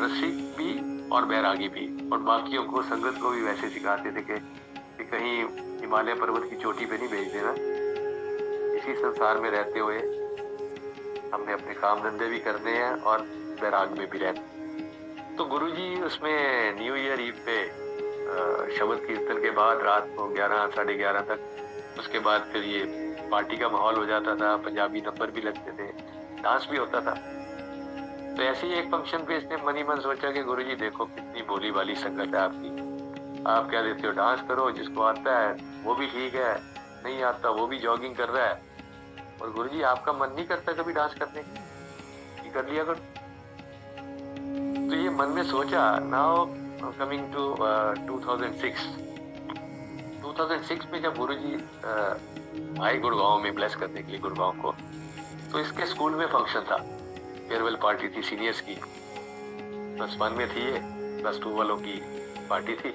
रसिक भी और बैरागी भी, और बाकियों को, संगत को भी वैसे सिखाते थे कि कहीं हिमालय पर्वत की चोटी पे नहीं भेज देना, इसी संसार में रहते हुए हमने अपने काम धंधे भी करने हैं और बैराग में भी रहना। तो गुरुजी उसमें न्यू ईयर ईव पे शब्द कीर्तन के बाद रात को 11 साढ़े 11 तक, उसके बाद फिर ये पार्टी का माहौल हो जाता था, पंजाबी नंबर भी लगते थे, डांस भी होता था। तो ऐसे ही एक फंक्शन पे इसने मन ही मन सोचा कि गुरुजी देखो कितनी भोली भाली संगत है आपकी, आप क्या देते हो, डांस करो, जिसको आता है वो भी ठीक है, नहीं आता वो भी जॉगिंग कर रहा है, और गुरुजी आपका मन नहीं करता कभी डांस करने की, कर लिया करो। तो ये मन में सोचा। नाउ कमिंग टू 2006 में जब गुरुजी आए गुड़गांव में ब्लेस करने के लिए गुड़गांव को, तो इसके स्कूल में फंक्शन था, फेयरवेल पार्टी थी सीनियर्स की, +1 में थी ये, +2 वालों की पार्टी थी,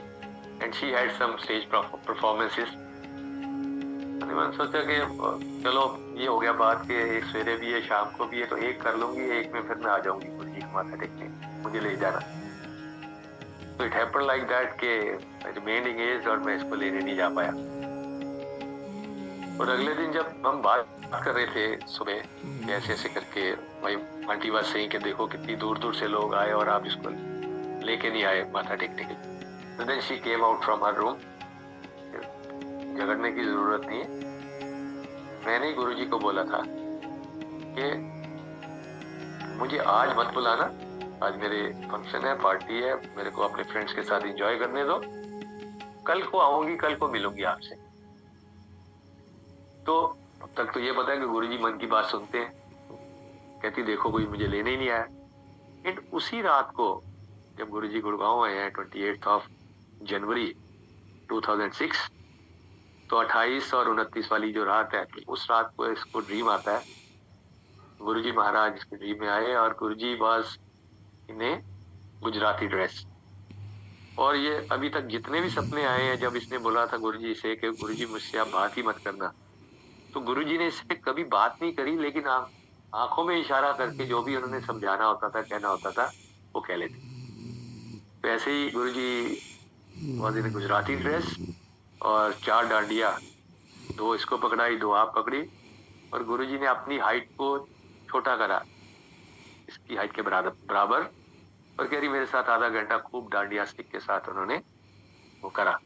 and she had some stage performances. मैंने सोचा कि चलो ये हो गया बात के एक सवेरे भी है शाम को भी है, तो एक कर लूंगी, एक में फिर मैं आ जाऊंगी गुरुजी को माथा टेकने, मुझे ले जाना। तो इट हैपेंड लाइक दैट के रिमेन्ड एंगेज्ड और मैं इसको लेने नहीं जा पाया। और अगले दिन जब हम बात कर रहे थे सुबह ऐसे ऐसे करके, भाई आंटी बात सही कि देखो कितनी दूर दूर से लोग आए और आप इसको लेके नहीं आए माथा टेकने के लिए। तो then she came out from her room, झगड़ने की जरूरत नहीं है। मैंने गुरुजी को बोला था कि मुझे आज मत बुलाना, आज मेरे फंक्शन है, पार्टी है, मेरे को अपने फ्रेंड्स के साथ एंजॉय करने दो, कल को आऊंगी, कल को मिलूंगी आपसे। तो अब तक तो ये पता है कि गुरुजी मन की बात सुनते हैं। कहती देखो कोई मुझे लेने ही नहीं आया। एंड उसी रात को जब गुरुजी गुड़गांव आए हैं 28 जनवरी 2006, तो 28 और 29 वाली जो रात है, उस रात को इसको ड्रीम आता है, गुरुजी महाराज इसके ड्रीम में आए और गुरुजी वाज इन्हें गुजराती ड्रेस। और ये अभी तक जितने भी सपने आए हैं, जब इसने बोला था गुरुजी से कि गुरुजी मुझसे आप बात ही मत करना, तो गुरुजी ने इससे कभी बात नहीं करी, लेकिन आंखों में इशारा करके जो भी उन्होंने समझाना होता था, कहना होता था, वो कह लेते। तो ऐसे ही गुरुजी वाज इन गुजराती ड्रेस और 4 डांडिया, 2 इसको पकड़ाई, 2 आप पकड़ी, और गुरुजी ने अपनी हाइट को छोटा करा, इसकी हाइट के बराबर, और कह रही मेरे साथ आधा घंटा खूब डांडिया स्टिक के साथ उन्होंने वो करा।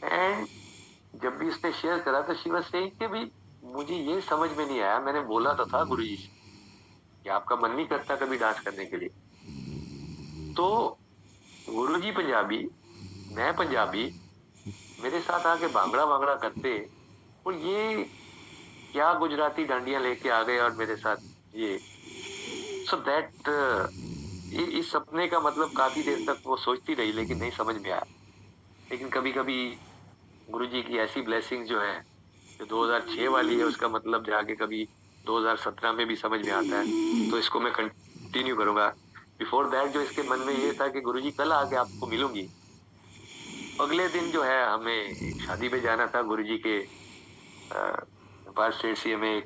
एंड जब भी उसने शेयर करा तो शी वाज सेइंग कि भी मुझे ये समझ में नहीं आया, मैंने बोला तो था गुरुजी से कि आपका मन नहीं करता कभी डांस करने के लिए। तो गुरुजी पंजाबी, मैं पंजाबी, मेरे साथ आके भांगड़ा भांगड़ा करते, और ये क्या गुजराती डांडिया लेके आ गए और मेरे साथ ये। सो दैट इस सपने का मतलब काफी देर तक वो सोचती रही, लेकिन नहीं समझ में आया। लेकिन कभी कभी गुरुजी की ऐसी ब्लेसिंग जो है, जो 2006 वाली है, उसका मतलब जाके कभी 2017 में भी समझ में आता है। तो इसको मैं कंटिन्यू करूंगा। बिफोर दैट जो इसके मन में ये था कि गुरुजी कल आके आपको मिलूंगी, अगले दिन जो है हमें शादी पे जाना था गुरुजी के पास से हमें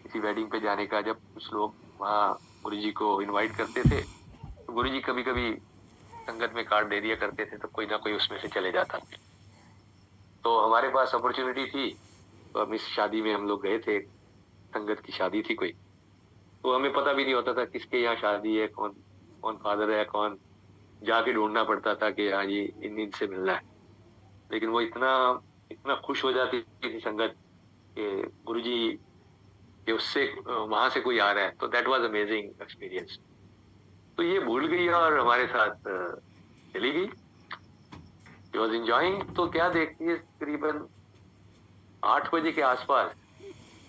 किसी वेडिंग पे जाने का। जब कुछ लोग वहाँ गुरुजी को इनवाइट करते थे, तो गुरुजी कभी कभी संगत में कार्ड दे दिया करते थे, तो कोई ना कोई उसमें से चले जाता। तो हमारे पास अपॉर्चुनिटी थी, तो हम इस शादी में हम लोग गए थे, संगत की शादी थी कोई, तो हमें पता भी नहीं होता था किसके यहाँ शादी है, कौन कौन फादर है, कौन, जाके ढूंढना पड़ता था कि हाँ ये इन से मिलना है। लेकिन वो इतना इतना खुश हो जाती थी संगत कि गुरुजी कि उससे वहां से कोई आ रहा है, तो दैट वाज अमेजिंग एक्सपीरियंस। तो ये भूल गई और हमारे साथ चली गई, वॉज एंजॉइंग। तो क्या देखती है, करीबन 8 बजे के आसपास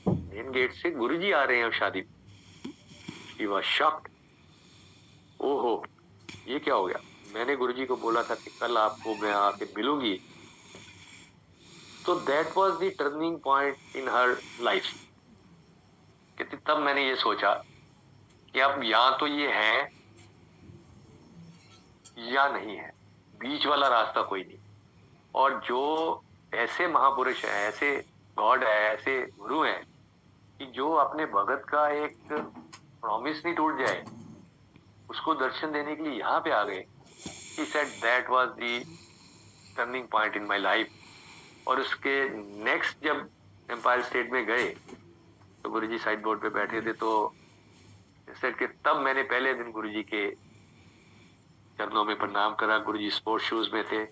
मेन गेट से गुरुजी आ रहे हैं शादी में। She was shocked। ओहो, ये क्या हो गया। मैंने गुरुजी को बोला था कि कल आपको मैं आके मिलूंगी। तो that was the turning point in her life. कहती तब मैंने ये सोचा कि अब या तो ये है या नहीं है, बीच वाला रास्ता कोई नहीं। और जो ऐसे महापुरुष हैं, ऐसे गॉड है, ऐसे गुरु हैं कि जो अपने भगत का एक प्रॉमिस नहीं टूट जाए, उसको दर्शन देने के लिए यहाँ पे आ गए। He said that was the turning point in my life। और उसके नेक्स्ट जब एम्पायर स्टेट में गए तो गुरुजी साइड बोर्ड पे बैठे थे। तो सेड कि तब मैंने पहले दिन गुरुजी के चरणों में प्रणाम करा। गुरुजी स्पोर्ट्स शूज में थे,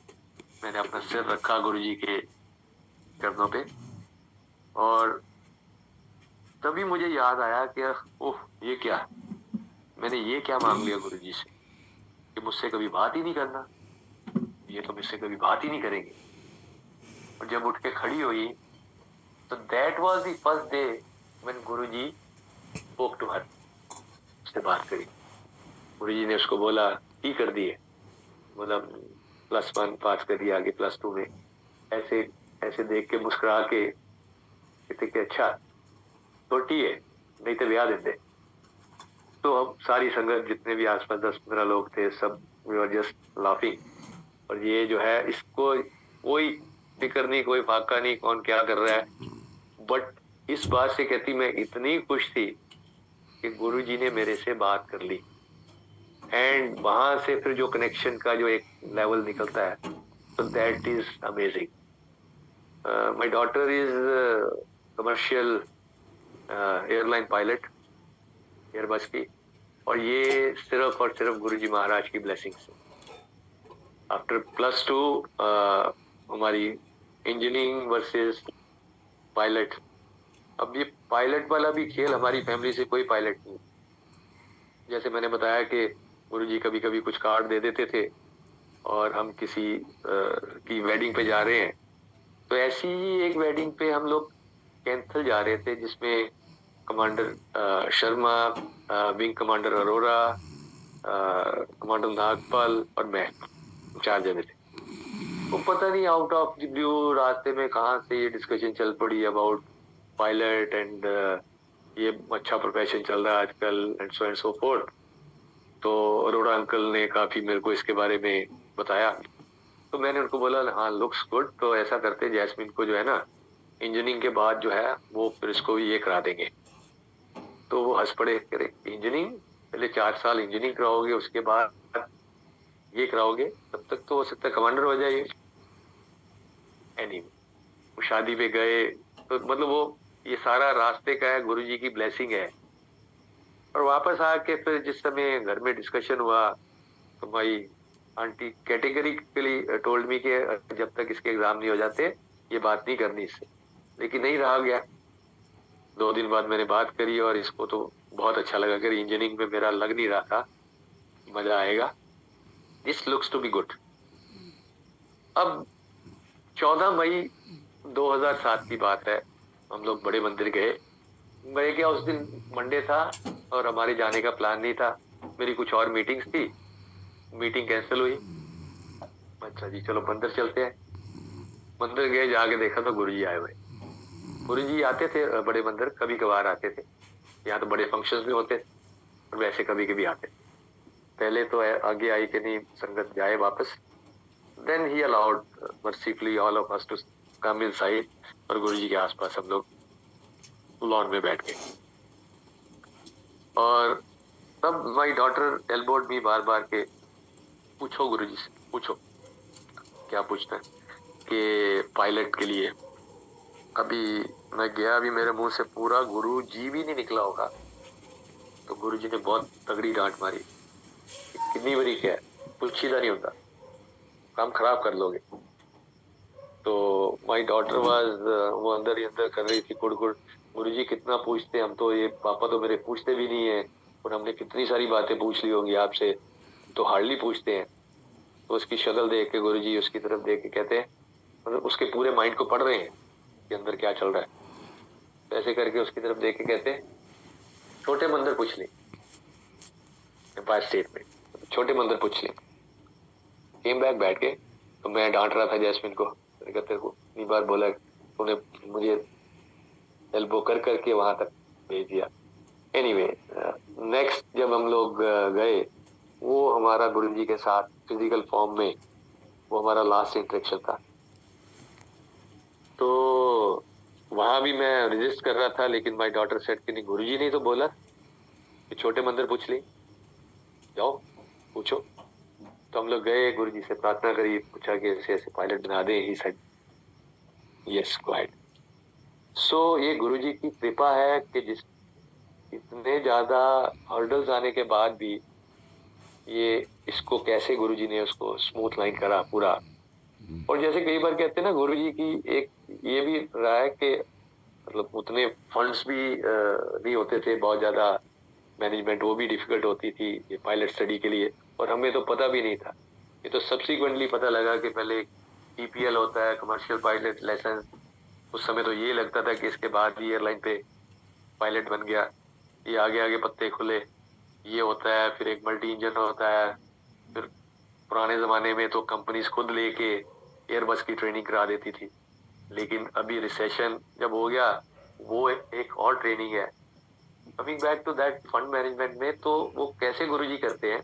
मैंने अपना सिर रखा गुरुजी के चरणों पे। और तभी मुझे याद आया कि ओह ये क्या, मैंने ये क्या मांग लिया गुरुजी से कि मुझसे कभी बात ही नहीं करना, ये तो मुझसे कभी बात ही नहीं करेंगे। और जब उठ के खड़ी हुई तो that was the first day when Guruji spoke to her, उससे बात करी। गुरुजी ने उसको बोला ही कर दिए, बोला +1 पास कर दिया, आगे +2 में। ऐसे ऐसे देख के मुस्कुरा के कहते कि अच्छा छोटी है, नहीं तो ब्याह देते। तो अब सारी संगत जितने भी आसपास 10-15 लोग थे, सब वी वर जस्ट लाफिंग। और ये जो है इसको कोई फिक्र नहीं, कोई फाका नहीं कौन क्या कर रहा है। बट इस बात से कहती मैं इतनी खुश थी कि गुरुजी ने मेरे से बात कर ली। एंड वहां से फिर जो कनेक्शन का जो एक लेवल निकलता है, तो that is amazing. My daughter is commercial airline pilot, Airbus की। और ये सिर्फ और सिर्फ गुरुजी महाराज की ब्लेसिंग से। आफ्टर +2 हमारी इंजीनियरिंग वर्सेस पायलट। अब ये पायलट वाला भी खेल, हमारी फैमिली से कोई पायलट नहीं। जैसे मैंने बताया कि गुरुजी कभी कभी कुछ कार्ड दे देते थे और हम किसी की वेडिंग पे जा रहे हैं, तो ऐसी ही एक वेडिंग पे हम लोग कैंथल जा रहे थे जिसमें commander Sharma, wing commander Arora, commander Nagpal और मैं, 4 जने थे। तो पता नहीं आउट ऑफ द ब्लू रास्ते में कहाँ से ये डिस्कशन चल पड़ी अबाउट पायलट एंड ये अच्छा प्रोफेशन चल रहा है आजकल एंड सो फोर्थ। तो अरोड़ा अंकल ने काफी मेरे को इसके बारे में बताया। तो मैंने उनको बोला हाँ लुक्स गुड, तो ऐसा करते जैस्मिन को जो है ना इंजीनियरिंग के बाद जो है वो फिर इसको ये करा देंगे। तो वो हंस पड़े, कह रहे इंजीनियरिंग पहले 4 साल इंजीनियरिंग कराओगे, उसके बाद ये कराओगे, तब तक तो हो सकता है कमांडर हो जाइए। एनीवे वो शादी पे गए, तो मतलब वो ये सारा रास्ते का है, गुरुजी की ब्लेसिंग है। और वापस आके फिर जिस समय घर में डिस्कशन हुआ तो भाई आंटी कैटेगरिकली टोल्ड मी कि जब तक इसके एग्जाम नहीं हो जाते ये बात नहीं करनी इससे। लेकिन नहीं रहा गया। 2 दिन बाद मैंने बात करी और इसको तो बहुत अच्छा लगा कि इंजीनियरिंग में मेरा लग नहीं रहा था, मजा आएगा, this looks to be good. अब 14 मई 2007 की बात है, हम लोग बड़े मंदिर गए। मैं क्या उस दिन मंडे था और हमारे जाने का प्लान नहीं था, मेरी कुछ और मीटिंग्स थी, मीटिंग कैंसिल हुई। अच्छा जी चलो मंदिर चलते हैं। मंदिर गए, जाके देखा तो गुरुजी आए हुए। गुरुजी आते थे बड़े मंदिर, कभी कभार आते थे, यहाँ तो बड़े फंक्शंस भी होते और वैसे कभी कभी आते। पहले तो आगे आई कि नहीं संगत जाए वापस, then he allowed mercifully all of us to come inside. और गुरुजी के आसपास हम लोग लॉन में बैठ गए। और तब माई डॉटर एल्बोड मी बार बार के पूछो गुरुजी से, पूछो क्या पूछना है कि पायलट के लिए। अभी मैं गया, अभी मेरे मुंह से पूरा गुरु जी भी नहीं निकला होगा, तो गुरुजी ने बहुत तगड़ी डांट मारी, कितनी बड़ी क्या है, पूछीदा नहीं होता, काम खराब कर लोगे। तो माई डॉटर वाज वो अंदर ही अंदर कर रही थी कुड़, गुरुजी कितना पूछते, हम तो ये पापा तो मेरे पूछते भी नहीं है, और हमने कितनी सारी बातें पूछ ली होंगी आपसे, तो हार्डली पूछते हैं। तो उसकी शक्ल देख के गुरुजी उसकी तरफ देख के कहते हैं, मतलब उसके पूरे माइंड को पढ़ रहे हैं कि अंदर क्या चल रहा है। तो ऐसे करके उसकी तरफ देख के कहते हैं, छोटे मंदिर पूछ ले एम्पायर स्टेट में, छोटे मंदिर पूछ ले। केम बैक बैठ के, तो मैं डांट रहा था जैस्मिन को, मैंने कहा तेरे को इतनी बार बोला, तूने मुझे एल्बो कर करके वहां तक भेज दिया। एनीवे, नेक्स्ट जब हम लोग गए, वो हमारा गुरुजी के साथ फिजिकल फॉर्म में वो हमारा लास्ट इंटरेक्शन था। तो वहां भी मैं रेजिस्ट कर रहा था, लेकिन माय डॉटर सेड कि नहीं, गुरुजी ने तो बोला कि छोटे मंदिर पूछ ली, जाओ पूछो। तो हम लोग गए, गुरुजी से प्रार्थना करी, पूछा कि ऐसे ऐसे पायलट बना दे। He said yes quite. So ये गुरुजी की कृपा है कि जिस इतने ज्यादा हर्डल्स आने के बाद भी ये इसको कैसे गुरुजी ने उसको स्मूथ लाइन करा पूरा। और जैसे कई बार कहते हैं ना, गुरुजी की एक ये भी रहा है कि मतलब उतने फंड्स भी नहीं होते थे बहुत ज्यादा, मैनेजमेंट वो भी डिफिकल्ट होती थी ये पायलट स्टडी के लिए, और हमें तो पता भी नहीं था। ये तो सब्सिक्वेंटली पता लगा कि पहले टीपीएल होता है, कमर्शियल पायलट लाइसेंस। उस समय तो ये लगता था कि इसके बाद ही एयरलाइन पे पायलट बन गया, ये आगे आगे पत्ते खुले, ये होता है। फिर एक मल्टी इंजन होता है। फिर पुराने जमाने में तो कंपनीज खुद लेके एयरबस की ट्रेनिंग करा देती थी, लेकिन अभी रिसेशन जब हो गया, वो एक और ट्रेनिंग है। Coming back to that fund management में, तो वो कैसे गुरुजी करते हैं।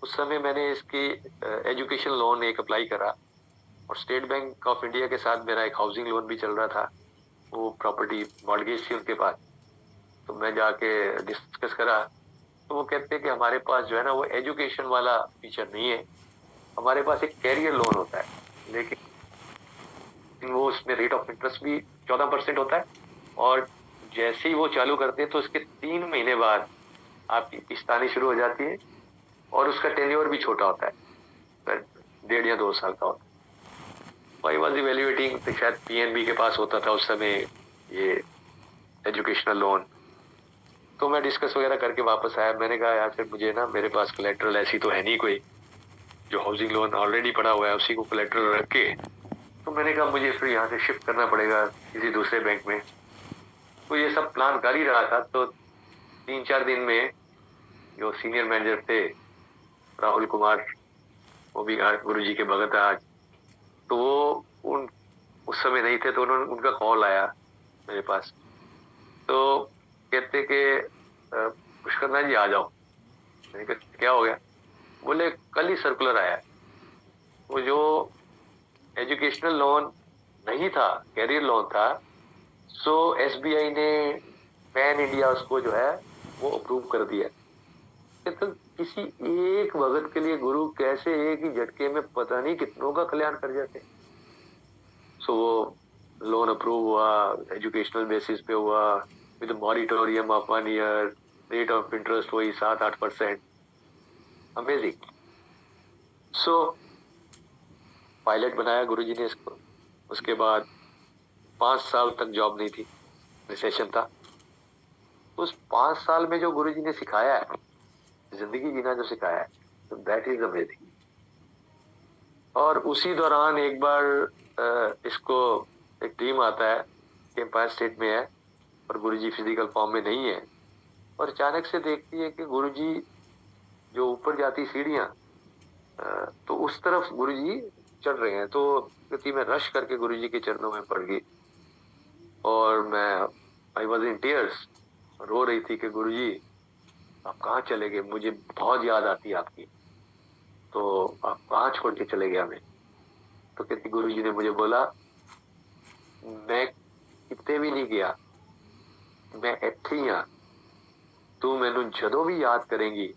उस समय मैंने इसकी एजुकेशन लोन एक अप्लाई करा, और स्टेट बैंक ऑफ इंडिया के साथ मेरा एक हाउसिंग लोन भी चल रहा था। वो प्रॉपर्टी मॉर्गेज थी उनके पास। तो मैं जाके डिस्कस करा, तो वो कहते हैं कि हमारे पास जो है ना, वो एजुकेशन वाला फीचर नहीं है, हमारे पास एक कैरियर लोन होता है, लेकिन वो उसमें रेट ऑफ इंटरेस्ट भी 14% होता है, और जैसे ही वो चालू करते हैं तो उसके 3 महीने बाद आपकी किस्त आनी शुरू हो जाती है, और उसका टेन्योर भी छोटा होता है, 1.5 या 2 साल का होता है। आई वॉज इवेल्युएटिंग, तो शायद पीएनबी के पास होता था उस समय ये एजुकेशनल लोन। तो मैं डिस्कस वगैरह करके वापस आया। मैंने कहा यार फिर मुझे ना, मेरे पास कोलेट्रल ऐसी तो है नहीं कोई, जो हाउसिंग लोन ऑलरेडी पड़ा हुआ है उसी को कोलेट्रल रख के। तो मैंने कहा मुझे फिर यहाँ से शिफ्ट करना पड़ेगा किसी दूसरे बैंक में। तो ये सब प्लान कर ही रहा था, तो 3-4 दिन में जो सीनियर मैनेजर थे, राहुल कुमार, वो भी गुरु जी के भगत है आज, तो वो उन उस समय नहीं थे, तो उनका कॉल आया मेरे पास। तो कहते कि पुष्कर जी आ जाओ। मैंने कहा क्या हो गया। बोले कल ही सर्कुलर आया है, वो जो एजुकेशनल लोन नहीं था, कैरियर लोन था। सो एसबीआई ने पैन इंडिया उसको जो है वो अप्रूव कर दिया। तो किसी एक भगत के लिए गुरु कैसे एक ही झटके में पता नहीं कितनों का कल्याण कर जाते। सो वो लोन अप्रूव हुआ, एजुकेशनल बेसिस पे हुआ, with moratorium of 1 year, rate of interest वही 7-8%। अमेजिंग। सो पायलट बनाया गुरुजी ने इसको। उसके बाद 5 साल तक जॉब नहीं थी, रिसेशन था। उस 5 साल में जो गुरुजी ने सिखाया है, जिंदगी जीना जो सिखाया है, तो दैट इज अमेजिंग। और उसी दौरान एक बार इसको एक टीम आता है कि एम्पायर स्टेट में है और गुरुजी फिजिकल फॉर्म में नहीं है, और अचानक से देखती है कि गुरुजी जो ऊपर जाती सीढ़ियां, तो उस तरफ गुरुजी चढ़ रहे हैं। तो गति में रश करके गुरुजी के चरणों में पड़ गई, और मैं आई वॉज इन टीयर्स, रो रही थी कि गुरुजी आप कहाँ चले गए, मुझे बहुत याद आती है आपकी, तो आप कहाँ छोड़ के चले गए हमें। तो कहती गुरुजी ने मुझे बोला, मैं कितने भी नहीं गया, मैं ਇੱਥੇ ही हाँ, तू मैनू जदों भी याद करेंगी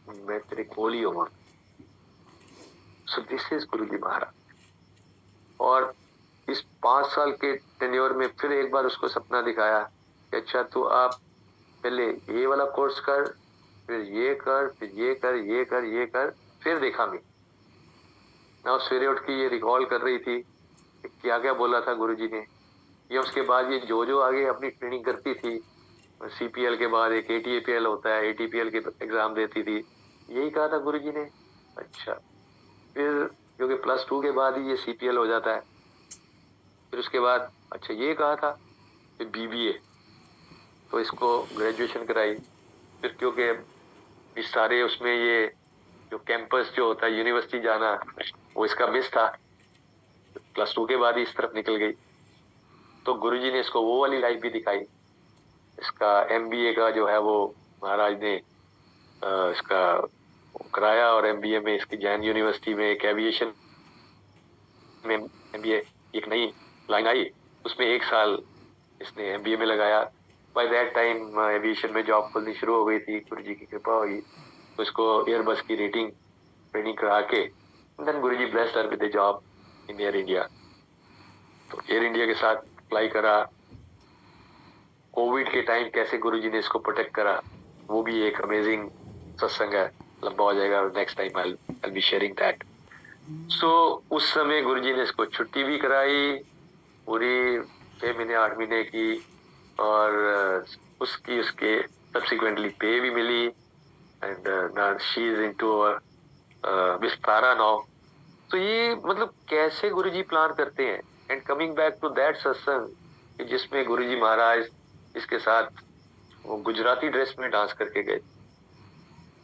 मैं तेरे कोल ही होवां। सो दिस इज गुरुजी महाराज। और इस 5 साल के टेन्योर में फिर एक बार उसको सपना दिखाया कि अच्छा तू आप पहले ये वाला कोर्स कर, फिर ये कर, फिर ये कर, ये कर, ये कर, फिर देखा मैं ना। सवेरे उठ के ये रिकॉल कर रही थी कि क्या क्या बोला था गुरुजी ने। ये उसके बाद ये जो आगे अपनी ट्रेनिंग करती थी, सीपीएल के बाद एक एटीपीएल होता है, एटीपीएल के एग्जाम देती थी, यही कहा था गुरुजी ने। अच्छा, फिर क्योंकि +2 के बाद ही ये CPL हो जाता है, फिर उसके बाद अच्छा ये कहा था फिर BBA, तो इसको ग्रेजुएशन कराई। फिर क्योंकि इस सारे उसमें ये जो कैंपस जो होता है यूनिवर्सिटी जाना, वो इसका मिस था, +2 के बाद ही इस तरफ निकल गई। तो गुरुजी ने इसको वो वाली लाइफ भी दिखाई। इसका MBA का जो है वो महाराज ने इसका कराया, और MBA में इसकी जैन यूनिवर्सिटी में एक एविएशन में MBA एक नई लाइन आई, उसमें 1 साल इसने MBA में लगाया। बाय दैट टाइम एविएशन में जॉब खुलनी शुरू हो गई थी, गुरुजी की कृपा हुई तो इसको एयरबस की रेटिंग ट्रेनिंग करा के then Guruji blessed her with the job in Air India. तो एयर इंडिया के साथ अप्लाई करा। कोविड के टाइम कैसे गुरुजी ने इसको प्रोटेक्ट करा, वो भी एक अमेजिंग सत्संग है, लंबा हो जाएगा, next time I be sharing that. So उस समय गुरुजी ने इसको छुट्टी भी कराई पूरी 6 महीने 8 महीने की, और उसकी उसके सब्सिक्वेंटली पे भी मिली, and she is into Vistara now. तो ये मतलब कैसे गुरुजी प्लान करते हैं। And coming back to that satsang जिसमें गुरुजी महाराज इसके साथ वो गुजराती ड्रेस में डांस करके गए,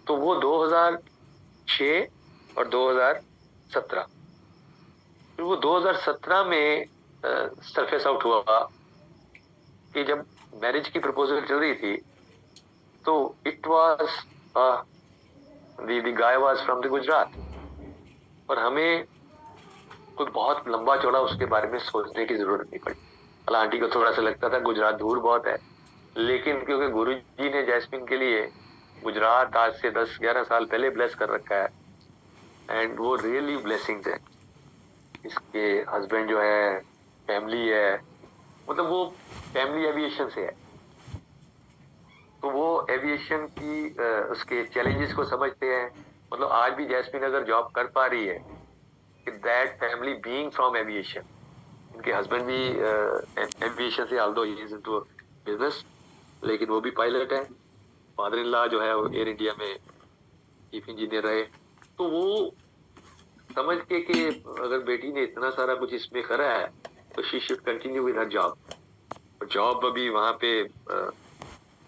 तो वो 2006 और 2017, फिर वो 2017 में सरफेस आउट हुआ कि जब मैरिज की प्रपोजल चल रही थी तो it was the guy was from the Gujarat, और हमें कुछ बहुत लंबा चौड़ा उसके बारे में सोचने की जरूरत नहीं पड़ी। आंटी को थोड़ा सा लगता था गुजरात दूर बहुत है, लेकिन क्योंकि गुरुजी ने जैस्मिन के लिए गुजरात आज से 10-11 साल पहले ब्लेस कर रखा है, एंड वो रियली ब्लेसिंग्स है। इसके हस्बैंड जो है, फैमिली है, मतलब वो फैमिली एविएशन से है, तो वो एविएशन की उसके चैलेंजेस को समझते हैं। मतलब आज भी जैस्मिन अगर जॉब कर पा रही है, that family being from aviation, इनके हस्बैंड भी एविएशन से, although he is into business, लेकिन वो भी पायलट है। फादर इन लॉ जो है वो एयर इंडिया में चीफ इंजीनियर रहे। तो वो समझ के कि अगर बेटी ने इतना सारा कुछ इसमें करा है तो she should continue with her job. Job अभी वहां पे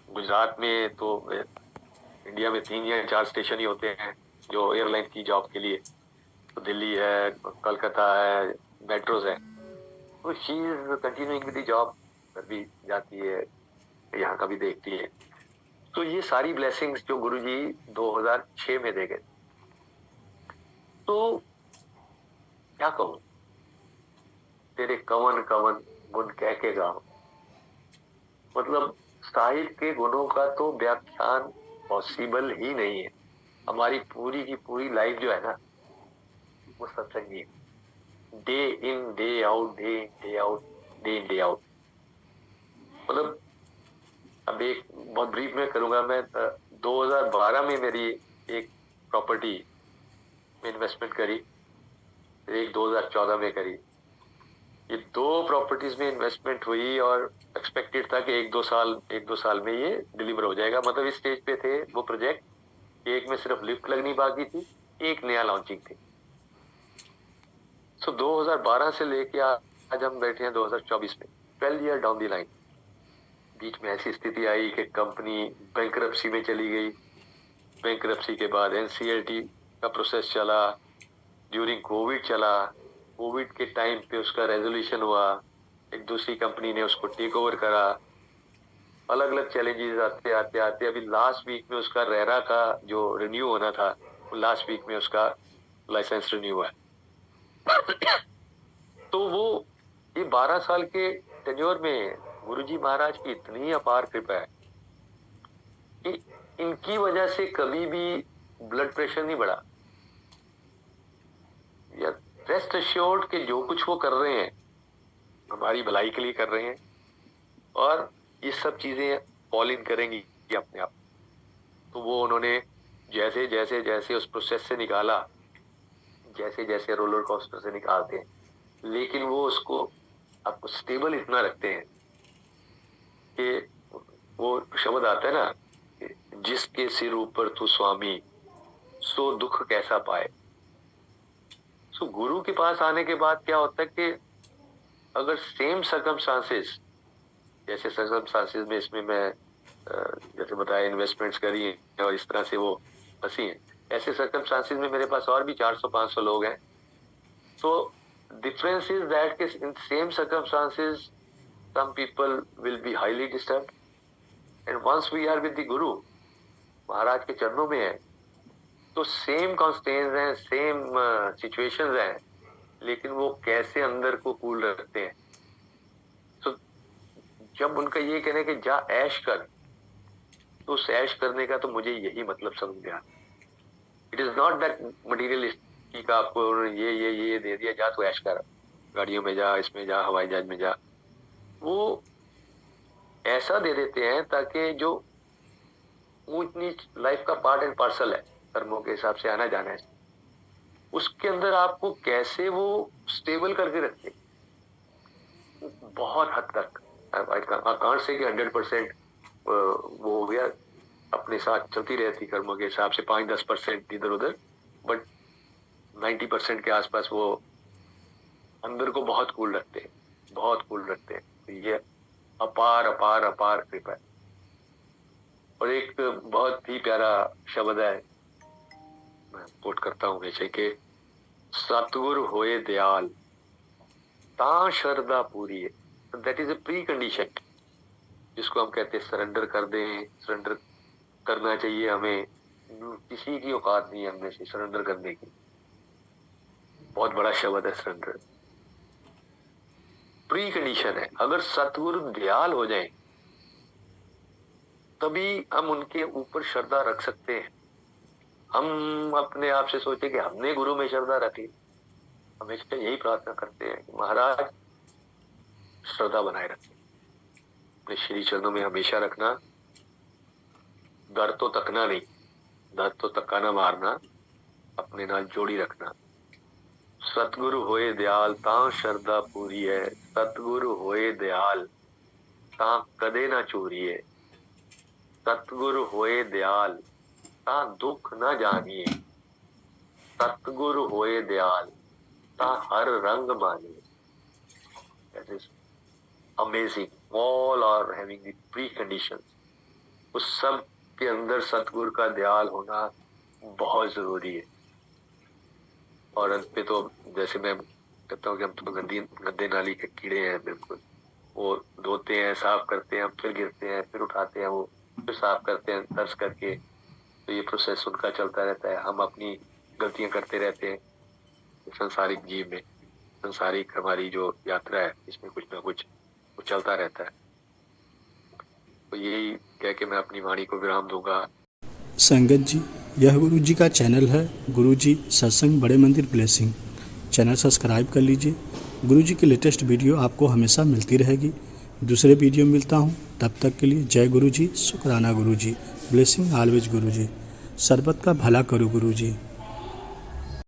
गुजरात में तो इंडिया में 3 या 4 स्टेशन ही होते हैं जो एयरलाइन की जॉब के लिए, तो दिल्ली है, कलकत्ता है, मेट्रोज है। तो she is continuing with the job, घर भी जाती है, यहाँ का भी देखती है। तो ये सारी ब्लेसिंग्स जो गुरुजी 2006 में दे गए, तो क्या कहूं, तेरे कवन कवन गुण कह के गाओ। मतलब साहिब के गुणों का तो व्याख्यान पॉसिबल ही नहीं है। हमारी पूरी की पूरी लाइफ जो है ना, वो सत्संगी है, day in day out, day in day out, day in day out. मतलब अब एक बहुत ब्रीफ में करूंगा मैं। 2012 में मेरी एक प्रॉपर्टी में इन्वेस्टमेंट करी, एक 2014 में करी। ये 2 प्रॉपर्टीज में इन्वेस्टमेंट हुई, और एक्सपेक्टेड था कि 1-2 साल में ये डिलीवर हो जाएगा। मतलब इस स्टेज पे थे वो प्रोजेक्ट, एक में सिर्फ लिफ्ट लगनी बाकी थी, एक नया लॉन्चिंग थी। तो 2012 से लेके आज हम बैठे हैं 2024 में, 12 ईयर डाउन दी लाइन। बीच में ऐसी स्थिति आई कि कंपनी बैंकरप्सी में चली गई। बैंकरप्सी के बाद NCLT का प्रोसेस चला, ड्यूरिंग कोविड चला। कोविड के टाइम पे उसका रेजोल्यूशन हुआ, एक दूसरी कंपनी ने उसको टेक ओवर करा। अलग अलग चैलेंजेस आते आते आते अभी लास्ट वीक में उसका रेरा का जो रिन्यू होना था, लास्ट वीक में उसका लाइसेंस रिन्यू हुआ। तो वो ये 12 साल के टेन्योर में गुरुजी महाराज की इतनी अपार कृपा है कि इनकी वजह से कभी भी ब्लड प्रेशर नहीं बढ़ा, या रेस्ट एश्योर्ड कि जो कुछ वो कर रहे हैं हमारी भलाई के लिए कर रहे हैं, और ये सब चीजें फॉल इन करेंगी अपने आप। तो वो उन्होंने जैसे जैसे जैसे उस प्रोसेस से निकाला, जैसे जैसे रोलर कोस्टर से निकालते हैं, लेकिन वो उसको आपको स्टेबल इतना रखते हैं कि वो शब्द आता है ना, जिसके सिर ऊपर तू स्वामी, सो दुख कैसा पाए। सो गुरु के पास आने के बाद क्या होता है कि अगर सेम सर्कमस्टांसेस, जैसे सर्कमस्टांसेस में इसमें मैं जैसे बताया इन्वेस्टमेंट्स करी हैं और इस तरह से वो फंसी हैं, ऐसे सर्कमस्टांसेस में मेरे पास और भी 400-500 लोग हैं. So difference is that in same circumstances some people will be highly disturbed, and once we are with the Guru, महाराज के चरणों में है, तो सेम कॉन्स्टेंट्स हैं, सेम सिचुएशंस हैं, लेकिन वो कैसे अंदर को कूल रखते हैं. तो जब उनका ये कहने कि जा ऐश कर, तो उस ऐश करने का तो मुझे यही मतलब समझ गया. It is not that materialist कि आपको ये दे दिया, जा तो ऐश कर, गाड़ियों में जा, इसमें जा, हवाई जहाज में जा. वो ऐसा दे देते हैं ताकि जो ऊंच नीच लाइफ का पार्ट एंड पार्सल है, कर्मों के हिसाब से आना जाना है, उसके अंदर आपको कैसे वो स्टेबल करके रखते. बहुत हद तक आकांक्ष से कि 100% वो हो गया, अपने साथ चलती रहती कर्मों के हिसाब से, 5-10% इधर उधर, बट 90% के आसपास वो अंदर को बहुत कूल रखते हैं, बहुत कूल रखते हैं. तो ये अपार अपार अपार कृपा है. और एक बहुत ही प्यारा शब्द है, मैं कोट करता हूँ हमेशा कि सतगुरु होए दयाल ता शरदा पूरी है. That is a pre condition, जिसको हम कहते हैं सरेंडर कर दें. सरेंडर करना चाहिए हमें, किसी की औकात नहीं है हमें से सरेंडर करने की. बहुत बड़ा शब्द है सरेंडर, प्री कंडीशन है. अगर सतगुरु दयाल हो जाए तभी हम उनके ऊपर श्रद्धा रख सकते हैं. हम अपने आप से सोचे कि हमने गुरु में श्रद्धा रखी, हमेशा यही प्रार्थना करते हैं कि महाराज श्रद्धा बनाए रखें, अपने श्री चरणों में हमेशा रखना. दर तो तकना नहीं, दर तो तक्का ना मारना, अपने नाल जोड़ी रखना. सतगुरु होए दयाल ता शरदा पूरी है, सतगुरु होए दयाल ता कदे ना चूरी है, सतगुरु होए दयाल ता दुख ना जानिए, सतगुरु होए दयाल ता हर रंग मानिए. That is amazing. All are having the preconditions. उस सब के अंदर सतगुरु का दयाल होना बहुत जरूरी है. और अंत पे तो जैसे मैं कहता हूँ कि हम तो गंदे नाली के कीड़े हैं बिल्कुल. वो धोते हैं, साफ करते हैं, फिर गिरते हैं, फिर उठाते हैं, वो फिर साफ करते हैं तर्स करके. तो ये प्रोसेस उनका चलता रहता है. हम अपनी गलतियां करते रहते हैं संसारिक जीव में. संसारिक हमारी जो यात्रा है, इसमें कुछ ना कुछ चलता रहता है. तो यही कह के मैं अपनी वाणी को विराम दूंगा. संगत जी, यह गुरु जी का चैनल है, गुरु जी सत्संग बड़े मंदिर ब्लेसिंग. चैनल सब्सक्राइब कर लीजिए. गुरु जी की लेटेस्ट वीडियो आपको हमेशा मिलती रहेगी. दूसरे वीडियो मिलता हूँ, तब तक के लिए जय गुरु जी, शुक्राना गुरु जी, ब्लेसिंग ऑलवेज गुरु जी. सरबत का भला करो गुरु जी.